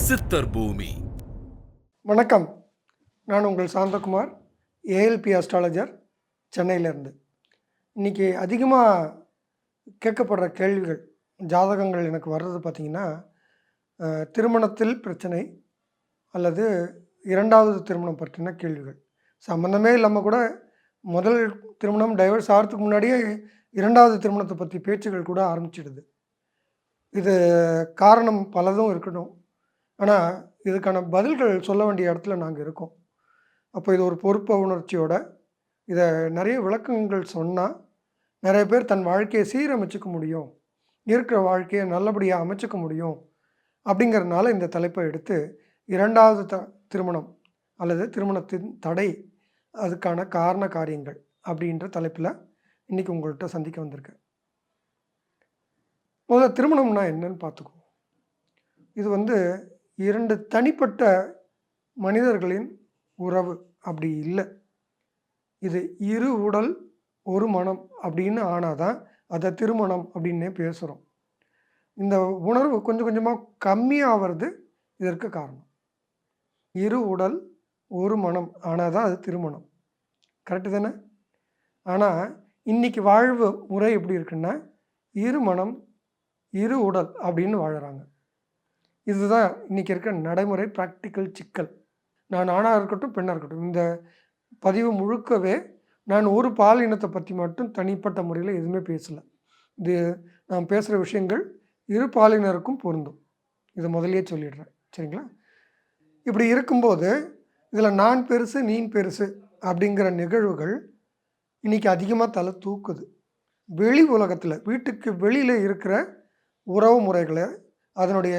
சித்தர் பூமி. வணக்கம். நான் உங்கள் சாந்தகுமார், ஏஎல்பி அஸ்ட்ராலஜர், சென்னையிலேருந்து. இன்றைக்கி அதிகமாக கேட்கப்படுற கேள்விகள், ஜாதகங்கள் எனக்கு வர்றது பார்த்திங்கன்னா, திருமணத்தில் பிரச்சனை அல்லது இரண்டாவது திருமணம் பற்றின கேள்விகள். சம்மந்தமே இல்லாமல் கூட முதல் திருமணம் டைவர்ஸ் ஆகிறதுக்கு முன்னாடியே இரண்டாவது திருமணத்தை பற்றி பேச்சுகள் கூட ஆரம்பிச்சிடுது. இது காரணம் பலதும் இருக்கணும். ஆனால் இதுக்கான பதில்கள் சொல்ல வேண்டிய இடத்துல நாங்கள் இருக்கோம். அப்போ இது ஒரு பொறுப்பு உணர்ச்சியோட இதை நிறைய விளக்கங்கள் சொன்னால் நிறைய பேர் தன் வாழ்க்கையை சீரமைச்சிக்க முடியும், இருக்கிற வாழ்க்கையை நல்லபடியாக அமைச்சிக்க முடியும். அப்படிங்கிறதுனால இந்த தலைப்பை எடுத்து இரண்டாவது திருமணம் அல்லது திருமணத்தின் தடை, அதுக்கான காரண காரியங்கள் அப்படின்ற தலைப்பில் இன்றைக்கி உங்கள்கிட்ட சந்திக்க வந்திருக்கேன். முதல்ல திருமணம்னா என்னன்னு பார்த்துக்குவோம். இது இரண்டு தனிப்பட்ட மனிதர்களின் உறவு அப்படி இல்லை. இது இரு உடல் ஒரு மனம் அப்படின்னு ஆனாதான் அதை திருமணம் அப்படின்னே பேசுகிறோம். இந்த உணர்வு கொஞ்சம் கொஞ்சமாக கம்மியாகிறது இதற்கு காரணம். இரு உடல் ஒரு மனம் ஆனால் தான் அது திருமணம். கரெக்டு தானே? ஆனால் இன்றைக்கி வாழ்வு முறை எப்படி இருக்குன்னா, இரு மனம் இரு உடல் அப்படின்னு வாழுறாங்க. இதுதான் இன்றைக்கி இருக்க நடைமுறை ப்ராக்டிக்கல் சிக்கல். நான் ஆணாக இருக்கட்டும் பெண்ணாக இருக்கட்டும், இந்த பதிவு முழுக்கவே நான் ஒரு பால் இனத்தை பற்றி மட்டும் தனிப்பட்ட முறையில் எதுவுமே பேசலை. இது நான் பேசுகிற விஷயங்கள் இரு பாலினருக்கும் பொருந்தும். இதை முதலையே சொல்லிடுறேன், சரிங்களா? இப்படி இருக்கும்போது இதில் நான் பெருசு நீ பெருசு அப்படிங்கிற நிகழ்வுகள் இன்றைக்கி அதிகமாக தலை தூக்குது. வெளி உலகத்தில், வீட்டுக்கு வெளியில் இருக்கிற உறவு முறைகளை, அதனுடைய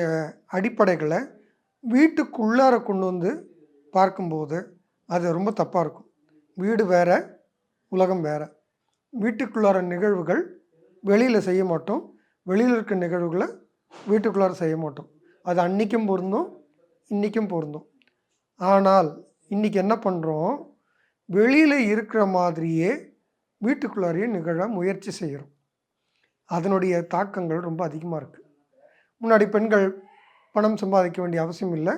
அடிப்படைகளை வீட்டுக்குள்ளார கொண்டு வந்து பார்க்கும்போது அது ரொம்ப தப்பாக இருக்கும். வீடு வேறு, உலகம் வேறு. வீட்டுக்குள்ளார நிகழ்வுகள் வெளியில் செய்ய மாட்டோம், வெளியில் இருக்க நிகழ்வுகளை வீட்டுக்குள்ளார செய்ய மாட்டோம். அது அன்றைக்கும் பொருந்தும், இன்றைக்கும் பொருந்தும். ஆனால் இன்றைக்கி என்ன பண்ணுறோம், வெளியில் இருக்கிற மாதிரியே வீட்டுக்குள்ளாரையே நிகழ முயற்சி செய்கிறோம். அதனுடைய தாக்கங்கள் ரொம்ப அதிகமாக இருக்குது. முன்னாடி பெண்கள் பணம் சம்பாதிக்க வேண்டிய அவசியம் இல்லை,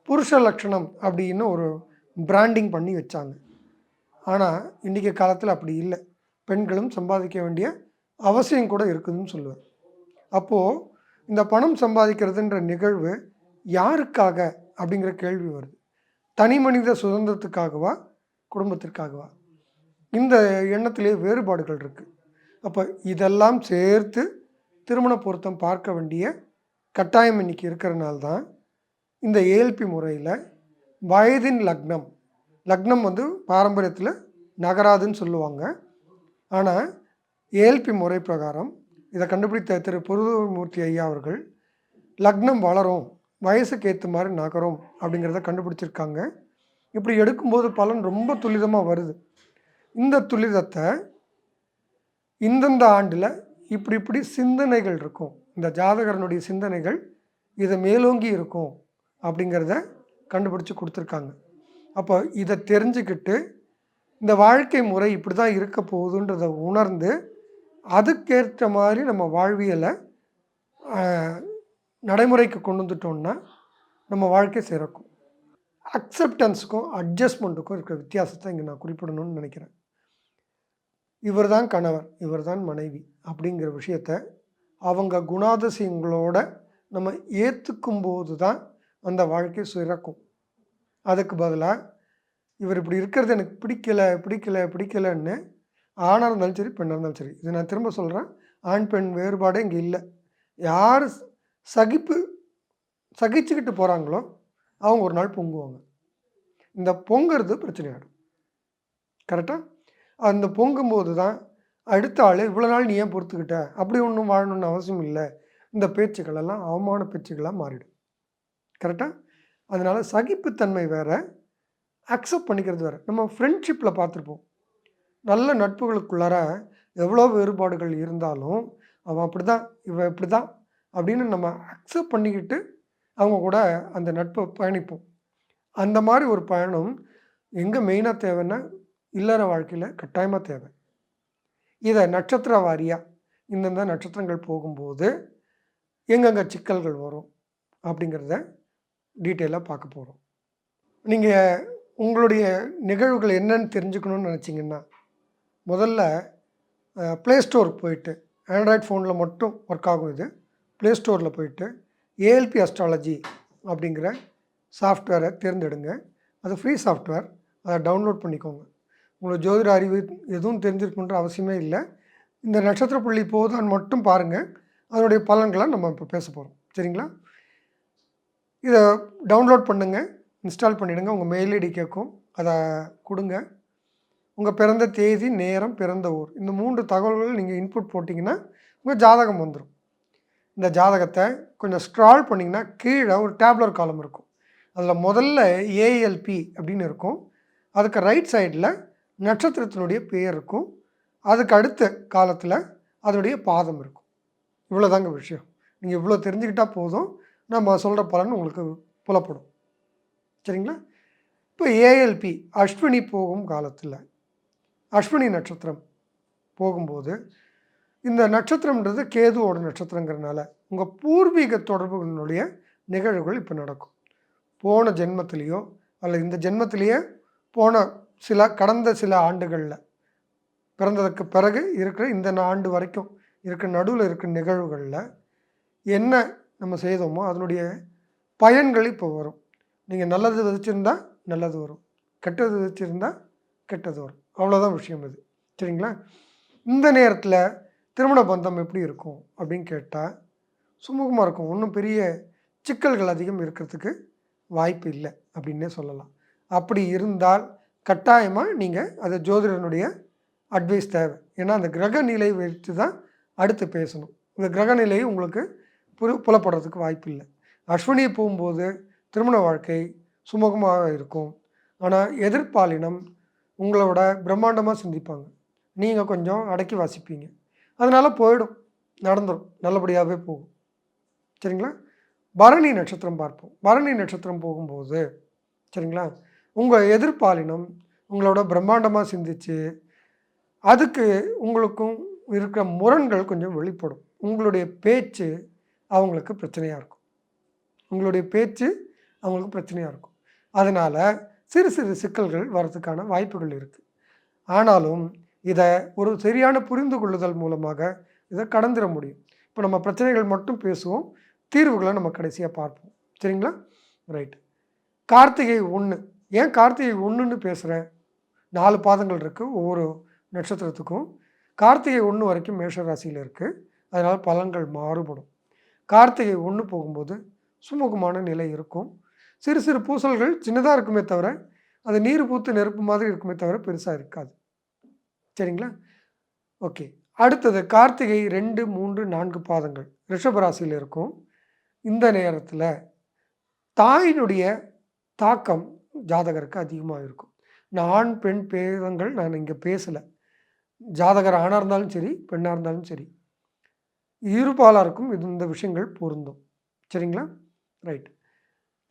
புருஷ லட்சணம் அப்படின்னு ஒரு பிராண்டிங் பண்ணி வச்சாங்க. ஆனால் இன்றைக்கி காலத்தில் அப்படி இல்லை. பெண்களும் சம்பாதிக்க வேண்டிய அவசியம் கூட இருக்குதுன்னு சொல்லுவேன். அப்போது இந்த பணம் சம்பாதிக்கிறதுன்ற நிகழ்வு யாருக்காக அப்படிங்கிற கேள்வி வருது. தனி மனித சுதந்திரத்துக்காகவா, குடும்பத்திற்காகவா? இந்த எண்ணத்திலே வேறுபாடுகள் இருக்குது. அப்போ இதெல்லாம் சேர்த்து திருமண பொருத்தம் பார்க்க வேண்டிய கட்டாயம் இன்றைக்கி இருக்கிறனால தான் இந்த ஏஎல்பி முறையில் வயதின் லக்னம், லக்னம் பாரம்பரியத்தில் நகராதுன்னு சொல்லுவாங்க. ஆனால் ஏஎல்பி முறை பிரகாரம் இதை கண்டுபிடித்த திரு புருதமூர்த்தி ஐயா அவர்கள் லக்னம் வளரும், வயசுக்கு ஏற்ற மாதிரி நகரும் அப்படிங்கிறத கண்டுபிடிச்சிருக்காங்க. இப்படி எடுக்கும்போது பலன் ரொம்ப துல்லிதமாக வருது. இந்த துல்லிதத்தை இந்தந்த ஆண்டில் இப்படி சிந்தனைகள் இருக்கும், இந்த ஜாதகரனுடைய சிந்தனைகள் இதை மேலோங்கி இருக்கும் அப்படிங்கிறத கண்டுபிடிச்சி கொடுத்துருக்காங்க. அப்போ இதை தெரிஞ்சுக்கிட்டு இந்த வாழ்க்கை முறை இப்படி தான் இருக்க போகுதுன்றதை உணர்ந்து அதுக்கேற்ற மாதிரி நம்ம வாழ்வியலை நடைமுறைக்கு கொண்டு வந்துட்டோம்னா நம்ம வாழ்க்கை சிறக்கும். அக்செப்டன்ஸுக்கும் அட்ஜஸ்ட்மெண்ட்டுக்கும் இருக்கிற வித்தியாசத்தை இங்கே நான் குறிப்பிடணும்னு நினைக்கிறேன். இவர் தான் கணவர், இவர் தான் மனைவி அப்படிங்கிற விஷயத்த அவங்க குணாதிசயங்களோட நம்ம ஏற்றுக்கும்போது தான் அந்த வாழ்க்கை சிறக்கும். அதுக்கு பதிலாக இவர் இப்படி இருக்கிறது எனக்கு பிடிக்கலைன்னு ஆணாக இருந்தாலும் சரி, பெண்ணாக இருந்தாலும் சரி, இது நான் திரும்ப சொல்கிறேன், ஆண் பெண் வேறுபாடே இங்கே இல்லை. யார் சகிச்சுக்கிட்டு போகிறாங்களோ அவங்க ஒரு நாள் பொங்குவாங்க. இந்த பொங்கிறது பிரச்சனையாடும். கரெக்டாக? அந்த பொங்கும்போது தான் அடுத்த ஆள் இவ்வளோ நாள் நீ ஏன் பொறுத்துக்கிட்ட, அப்படி ஒன்றும் வாழணும்னு அவசியம் இல்லை, இந்த பேச்சுக்களெல்லாம் அவமான பேச்சுக்களாக மாறிடும். கரெக்டாக? அதனால் சகிப்புத்தன்மை வேறு, அக்செப்ட் பண்ணிக்கிறது வேறு. நம்ம ஃப்ரெண்ட்ஷிப்பில் பார்த்துருப்போம், நல்ல நட்புகளுக்குள்ளார எவ்வளோ வேறுபாடுகள் இருந்தாலும் அவன் அப்படி தான், இவன் இப்படி தான் அப்படின்னு நம்ம அக்செப்ட் பண்ணிக்கிட்டு அவங்க கூட அந்த நட்பை பயணிப்போம். அந்த மாதிரி ஒரு பயணம் எங்கே மெயினாக தேவைன்னா இல்லற வாழ்க்கையில் கட்டாயமாக தேவை. இதை நட்சத்திர வாரியாக இந்தந்த நட்சத்திரங்கள் போகும்போது எங்கெங்கே சிக்கல்கள் வரும் அப்படிங்கிறத டீட்டெயிலாக பார்க்க போகிறோம். நீங்கள் உங்களுடைய நிகழ்வுகள் என்னன்னு தெரிஞ்சுக்கணுன்னு நினச்சிங்கன்னா, முதல்ல ப்ளே ஸ்டோருக்கு போயிட்டு, ஆண்ட்ராய்ட் ஃபோனில் மட்டும் ஒர்க் ஆகும் இது. ப்ளே ஸ்டோரில் போயிட்டு ஏஎல்பி அஸ்ட்ராலஜி அப்படிங்கிற சாஃப்ட்வேரை தேர்ந்தெடுங்க. அது ஃப்ரீ சாஃப்ட்வேர். அதை டவுன்லோட் பண்ணிக்கோங்க. உங்களுக்கு ஜோதிட அறிவு எதுவும் தெரிஞ்சிருக்குன்ற அவசியமே இல்லை. இந்த நட்சத்திர புள்ளி போதான்னு மட்டும் பாருங்கள். அதனுடைய பலன்களை நம்ம இப்போ பேச போகிறோம். சரிங்களா? இதை டவுன்லோட் பண்ணுங்கள், இன்ஸ்டால் பண்ணிவிடுங்க. உங்கள் மெயில் ஐடி கேட்கும், அதை கொடுங்க. உங்கள் பிறந்த தேதி, நேரம், பிறந்த ஊர், இந்த 3 தகவல்கள் நீங்கள் இன்புட் போட்டிங்கன்னா உங்கள் ஜாதகம் வந்துடும். இந்த ஜாதகத்தை கொஞ்சம் ஸ்க்ரால் பண்ணிங்கன்னா கீழே ஒரு டேப்லர் காலம் இருக்கும். அதில் முதல்ல ஏஎல்பி அப்படின்னு இருக்கும். அதுக்கு ரைட் சைடில் நட்சத்திரத்தினுடைய பெயர் இருக்கும். அதுக்கு அடுத்த காலத்தில் அதனுடைய பாதம் இருக்கும். இவ்வளோதாங்க விஷயம். நீங்கள் இவ்வளோ தெரிஞ்சுக்கிட்டால் போதும், நம்ம சொல்கிற பலன் உங்களுக்கு புலப்படும். சரிங்களா? இப்போ ஏஎல்பி அஸ்வினி போகும் காலத்தில், அஸ்வினி நட்சத்திரம் போகும்போது, இந்த நட்சத்திரம்ன்றது கேதுவோட நட்சத்திரங்கிறதுனால உங்கள் பூர்வீக தொடர்புகளுடைய நிகழ்வுகள் இப்போ நடக்கும். போன ஜென்மத்திலேயோ அல்லது இந்த ஜென்மத்திலேயே போன கடந்த சில ஆண்டுகளில் பிறந்ததுக்கு பிறகு இருக்கிற இந்த ஆண்டு வரைக்கும் இருக்கிற நடுவில் இருக்கிற நிகழ்வுகளில் என்ன நம்ம செய்தோமோ அதனுடைய பயன்கள் இப்போ வரும். நீங்கள் நல்லது விதைச்சிருந்தா நல்லது வரும், கெட்டது விதைச்சிருந்தா கெட்டது வரும். அவ்வளோதான் விஷயம் இது. சரிங்களா? இந்த நேரத்தில் திருமண பந்தம் எப்படி இருக்கும் அப்படின்னு கேட்டால் சுமூகமாக இருக்கும். ஒன்றும் பெரிய சிக்கல்கள் அதிகம் இருக்கிறதுக்கு வாய்ப்பு இல்லை அப்படின்னே சொல்லலாம். அப்படி இருந்தால் கட்டாயமாக நீங்கள் அது ஜோதிடனுடைய அட்வைஸ் தேவை. ஏன்னா அந்த கிரக நிலை வைத்து தான் அடுத்து பேசணும். இந்த கிரக நிலை உங்களுக்கு புலப்படுறதுக்கு வாய்ப்பு இல்லை. அஸ்வினியை போகும்போது திருமண வாழ்க்கை சுமூகமாக இருக்கும். ஆனால் எதிர்ப்பாலினம் உங்களோட பிரம்மாண்டமாக சிந்திப்பாங்க, நீங்கள் கொஞ்சம் அடக்கி வாசிப்பீங்க. அதனால் போயிடும், நடந்துடும், நல்லபடியாகவே போகும். சரிங்களா? பரணி நட்சத்திரம் பார்ப்போம். பரணி நட்சத்திரம் போகும்போது சரிங்களா, உங்கள் எதிர்ப்பாலினம் உங்களோட பிரம்மாண்டமாக சிந்திச்சு அதுக்கு உங்களுக்கும் இருக்கிற முரண்கள் கொஞ்சம் வெளிப்படும். உங்களுடைய பேச்சு அவங்களுக்கு பிரச்சனையாக இருக்கும். உங்களுடைய பேச்சு அவங்களுக்கு பிரச்சனையாக இருக்கும். அதனால் சிறு சிறு சிக்கல்கள் வர்றதுக்கான வாய்ப்புகள் இருக்குது. ஆனாலும் இதை ஒரு சரியான புரிந்து கொள்ளுதல் மூலமாக இதை கடந்துட முடியும். இப்போ நம்ம பிரச்சனைகள் மட்டும் பேசுவோம், தீர்வுகளை நம்ம கடைசியாக பார்ப்போம். சரிங்களா? ரைட். கார்த்திகை 1. ஏன் கார்த்திகை 1ன்னு பேசுகிறேன்? 4 பாதங்கள் இருக்குது ஒவ்வொரு நட்சத்திரத்துக்கும். கார்த்திகை 1 வரைக்கும் மேஷ ராசியில் இருக்குது. அதனால் பலன்கள் மாறுபடும். கார்த்திகை 1 போகும்போது சுமூகமான நிலை இருக்கும். சிறு சிறு பூசல்கள் சின்னதாக இருக்குமே தவிர அது நீர் பூத்து நெருப்பு மாதிரி இருக்குமே தவிர பெருசாக இருக்காது. சரிங்களா? ஓகே. அடுத்தது கார்த்திகை 2, 3, 4 பாதங்கள் ரிஷபராசியில் இருக்கும். இந்த நேரத்தில் தாயினுடைய தாக்கம் ஜாதகருக்கு அதிகமாக இருக்கும். ஆண் பெண் பேதங்கள் நான் இங்கே பேசலை. ஜாதகர் ஆணாக இருந்தாலும் சரி, பெண்ணாக இருந்தாலும் சரி, இருபாலாருக்கும் இந்த விஷயங்கள் பொருந்தும். சரிங்களா? ரைட்.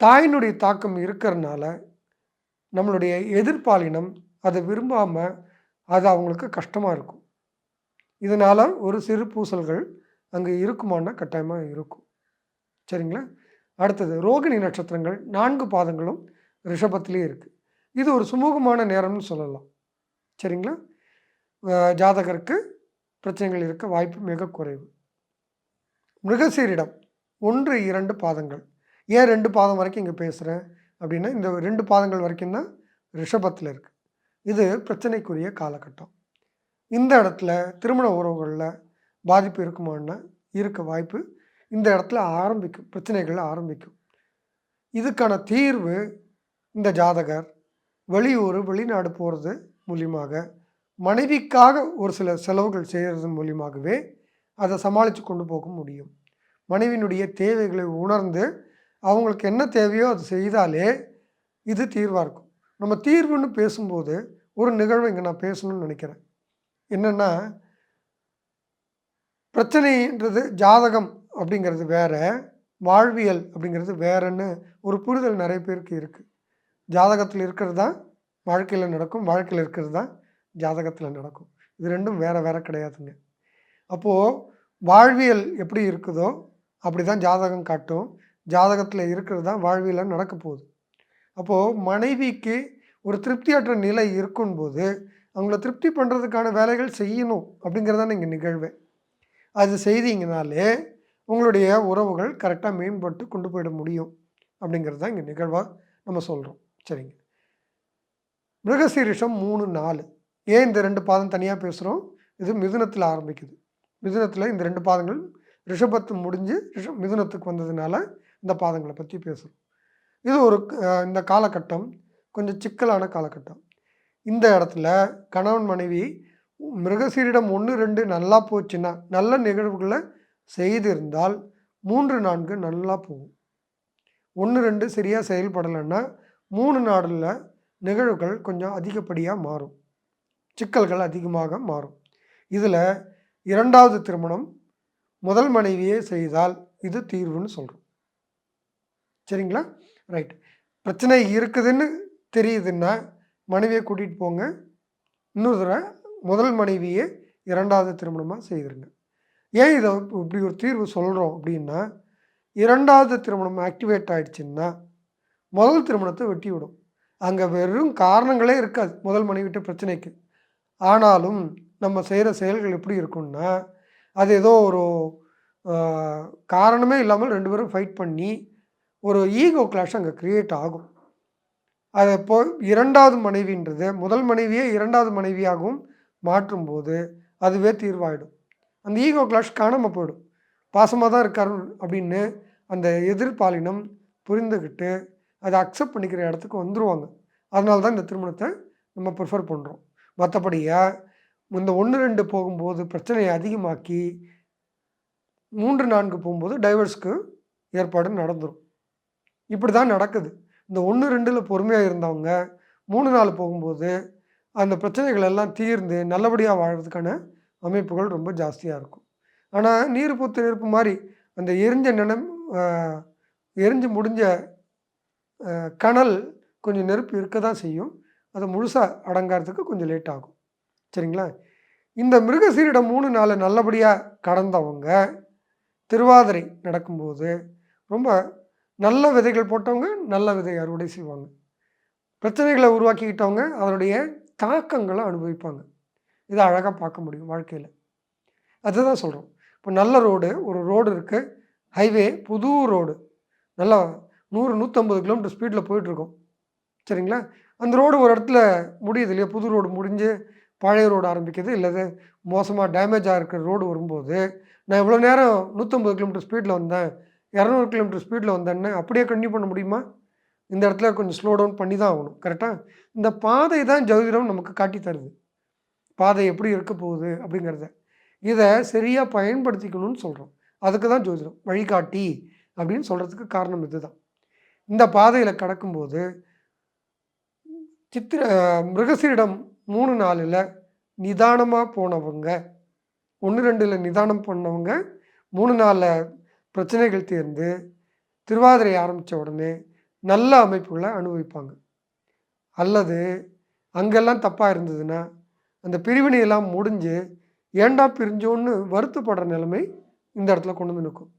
தாயினுடைய தாக்கம் இருக்கிறதுனால நம்மளுடைய எதிர்ப்பாலினம் அதை விரும்பாமல் அது அவங்களுக்கு கஷ்டமாக இருக்கும். இதனால் ஒரு சிறு பூசல்கள் அங்கே இருக்குமானா கட்டாயமாக இருக்கும். சரிங்களா? அடுத்தது ரோகிணி நட்சத்திரங்கள் 4 பாதங்களும் ரிஷபத்திலே இருக்குது. இது ஒரு சுமூகமான நேரம்னு சொல்லலாம். சரிங்களா? ஜாதகருக்கு பிரச்சனைகள் இருக்க வாய்ப்பு மிக குறைவு. மிருகசீரிடம் 1, 2 பாதங்கள். ஏன் 2 பாதம் வரைக்கும் இங்கே பேசுகிறேன் அப்படின்னா, இந்த 2 பாதங்கள் வரைக்கும் தான் ரிஷபத்தில் இருக்குது. இது பிரச்சனைக்குரிய காலகட்டம். இந்த இடத்துல திருமண உறவுகளில் பாதிப்பு இருக்குமான்னா இருக்க வாய்ப்பு இந்த இடத்துல ஆரம்பிக்கும், பிரச்சனைகள் ஆரம்பிக்கும். இதுக்கான தீர்வு இந்த ஜாதகர் வெளியூர் வெளிநாடு போகிறது மூலியமாக, மனைவிக்காக ஒரு சில செலவுகள் செய்கிறது மூலியமாகவே அதை சமாளித்து கொண்டு போக முடியும். மனைவியினுடைய தேவைகளை உணர்ந்து அவங்களுக்கு என்ன தேவையோ அது செய்தாலே இது தீர்வாக இருக்கும். நம்ம தீர்வுன்னு பேசும்போது ஒரு நிகழ்வு இங்கே நான் பேசணும்னு நினைக்கிறேன். என்னென்னா, பிரச்சனைன்றது ஜாதகம் அப்படிங்கிறது வேறு, வாழ்வியல் அப்படிங்கிறது வேறுன்னு ஒரு புரிதல் நிறைய பேருக்கு இருக்குது. ஜாதகத்தில் இருக்கிறது தான் வாழ்க்கையில் நடக்கும், வாழ்க்கையில் இருக்கிறது தான் ஜாதகத்தில் நடக்கும். இது ரெண்டும் வேறு வேறு கிடையாதுங்க. அப்போது வாழ்வியல் எப்படி இருக்குதோ அப்படி தான் ஜாதகம் காட்டும். ஜாதகத்தில் இருக்கிறது தான் வாழ்வியல் நடக்க போகுது. அப்போது மனைவிக்கு ஒரு திருப்தியற்ற நிலை இருக்கும்போது அவங்கள திருப்தி பண்ணுறதுக்கான வேலைகள் செய்யணும் அப்படிங்கிறது தான் இங்கே நிகழ்வே. அது செய்தீங்கனாலே உங்களுடைய உறவுகள் கரெக்டாக மேம்பட்டு கொண்டு போயிட முடியும் அப்படிங்கிறது தான் இங்கே நிகழ்வாக நம்ம சொல்கிறோம். சரிங்க. மிருகசீரிஷம் 3, 4 ஏன் இந்த 2 பாதம் தனியாக பேசுகிறோம்? இது மிதுனத்தில் ஆரம்பிக்குது. மிதுனத்தில் இந்த 2 பாதங்கள் ரிஷபத்து முடிஞ்சு மிதுனத்துக்கு வந்ததுனால இந்த பாதங்களை பற்றி பேசுகிறோம். இது ஒரு இந்த காலகட்டம் கொஞ்சம் சிக்கலான காலகட்டம். இந்த இடத்துல கணவன் மனைவி மிருகசீரிடம் 1, 2 நல்லா போச்சுன்னா, நல்ல நிகழ்வுகளை செய்திருந்தால் 3, 4 நல்லா போகும். 1, 2 சரியாக செயல்படலைன்னா 3, 4ல் நிகழ்வுகள் கொஞ்சம் அதிகப்படியாக மாறும். சிக்கல்கள் அதிகமாக மாறும். இதில் 2வது திருமணம் முதல் மனைவியே செய்தால் இது தீர்வுன்னு சொல்கிறோம். சரிங்களா? ரைட். பிரச்சனை இருக்குதுன்னு தெரியுதுன்னா மனைவியை கூட்டிகிட்டு போங்க. இன்னொரு தடவை முதல் மனைவியே 2வது திருமணமாக செய்திருங்க. ஏன் இதை இப்படி ஒரு தீர்வு சொல்கிறோம் அப்படின்னா, 2வது திருமணம் ஆக்டிவேட் ஆகிடுச்சுன்னா முதல் திருமணத்தை வெட்டி விடும். அங்கே வெறும் காரணங்களே இருக்காது முதல் மனைவிட்ட பிரச்சனைக்கு. ஆனாலும் நம்ம செய்கிற செயல்கள் எப்படி இருக்கும்னா, அது ஏதோ ஒரு காரணமே இல்லாமல் 2 பேரும் ஃபைட் பண்ணி ஒரு ஈகோ கிளாஷ் அங்கே க்ரியேட் ஆகும். அது இப்போ 2வது மனைவின்றது முதல் மனைவியே 2வது மனைவியாகவும் மாற்றும்போது அதுவே தீர்வாயிடும். அந்த ஈகோ கிளாஷ் காணாமல் போயிடும். பாசமாக தான் இருக்காரு அப்படின்னு அந்த எதிர்பாலினம் புரிந்துக்கிட்டு அதை அக்செப்ட் பண்ணிக்கிற இடத்துக்கு வந்துடுவாங்க. அதனால தான் இந்த திருமணத்தை நம்ம ப்ரிஃபர் பண்ணுறோம். மற்றபடியா இந்த 1, 2 போகும்போது பிரச்சனையை அதிகமாக்கி 3, 4 போகும்போது டைவர்ஸ்க்கு ஏற்பாடு நடந்துடும். இப்படி தான் நடக்குது. இந்த 1, 2ல் பொறுமையாக இருந்தவங்க 3, 4 போகும்போது அந்த பிரச்சனைகள் எல்லாம் தீர்ந்து நல்லபடியாக வாழ்கிறதுக்கான அமைப்புகள் ரொம்ப ஜாஸ்தியாக இருக்கும். ஆனால் நீர் பூத்து நெருப்பு மாதிரி அந்த எரிஞ்சு முடிஞ்ச கனல் கொஞ்சம் நெருப்பு இருக்க தான் செய்யும். அதை முழுசாக அடங்காரத்துக்கு கொஞ்சம் லேட் ஆகும். சரிங்களா? இந்த மிருகசீரிடம் 3, 4 நல்லபடியாக கடந்தவங்க திருவாதிரை நடக்கும்போது ரொம்ப நல்ல விதைகள் போட்டவங்க நல்ல விதை அறுவடை செய்வாங்க. பிரச்சனைகளை உருவாக்கிக்கிட்டவங்க அதனுடைய தாக்கங்களை அனுபவிப்பாங்க. இதை அழகாக பார்க்க முடியும் வாழ்க்கையில். அதுதான் சொல்கிறோம். இப்போ நல்ல ஒரு ரோடு இருக்குது, ஹைவே, புது ரோடு, நல்லா 100, 150 கிலோமீட்டர் ஸ்பீடில் போயிட்டுருக்கோம். சரிங்களா? அந்த ரோடு ஒரு இடத்துல முடியுது இல்லையா? புது ரோடு முடிஞ்சு பழைய ரோடு ஆரம்பிக்குது. இல்லை மோசமாக டேமேஜாக இருக்கிற ரோடு வரும்போது நான் இவ்வளோ நேரம் 150 கிலோமீட்டர் ஸ்பீடில் வந்தேன், 200 கிலோமீட்டர் ஸ்பீடில் வந்தேன்னு அப்படியே கண்டினியூ பண்ண முடியுமா? இந்த இடத்துல கொஞ்சம் ஸ்லோ டவுன் பண்ணி தான் ஆகணும். கரெக்டாக? இந்த பாதை தான் ஜோதிடம் நமக்கு காட்டி தருது. பாதை எப்படி இருக்க போகுது அப்படிங்கிறத. இதை சரியாக பயன்படுத்திக்கணும்னு சொல்கிறோம். அதுக்கு தான் ஜோதிடம் வழிகாட்டி அப்படின்னு சொல்கிறதுக்கு காரணம் இதுதான். இந்த பாதையில் கடக்கும்போது மிருகசீரிடம் 3, 4ல் நிதானமாக போனவங்க, 1, 2ல் நிதானம் பண்ணவங்க 3, 4ல் பிரச்சனைகள் தீர்ந்து திருவாதிரை ஆரம்பித்த உடனே நல்ல அமைப்புகளை அனுபவிப்பாங்க. அல்லது அங்கெல்லாம் தப்பாக இருந்ததுன்னா அந்த பிரிவினையெல்லாம் முடிஞ்சு ஏண்டா பிரிஞ்சோன்னு வருத்தப்படுற நிலைமை இந்த இடத்துல கொண்டு வந்து நிற்கும்.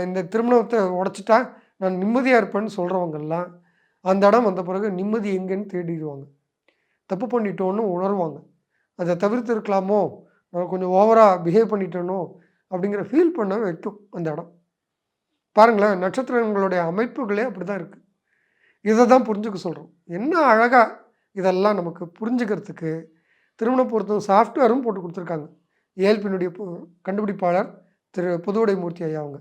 இந்த திருமணத்தை உடச்சிட்டா நான் நிம்மதியாக இருப்பேன்னு சொல்கிறவங்கெல்லாம் அந்த இடம் வந்த பிறகு நிம்மதி எங்கேன்னு தேடிடுவாங்க. தப்பு பண்ணிட்டோன்னு உணர்வாங்க. அதை தவிர்த்து இருக்கலாமோ, நான் கொஞ்சம் ஓவராக பிஹேவ் பண்ணிட்டேனோ அப்படிங்கிற ஃபீல் பண்ண வைக்கும் அந்த இடம். பாருங்களேன், நட்சத்திரங்களுடைய அமைப்புகளே அப்படி தான் இருக்குது. இதை தான் புரிஞ்சுக்க சொல்கிறோம். என்ன அழகாக இதெல்லாம் நமக்கு புரிஞ்சுக்கிறதுக்கு திருமண பொருத்தம் சாஃப்ட்வேரும் போட்டு கொடுத்துருக்காங்க. ஏஎல்பியினுடைய கண்டுபிடிப்பாளர் திரு புதுவுடைமூர்த்தி ஐயா அவங்க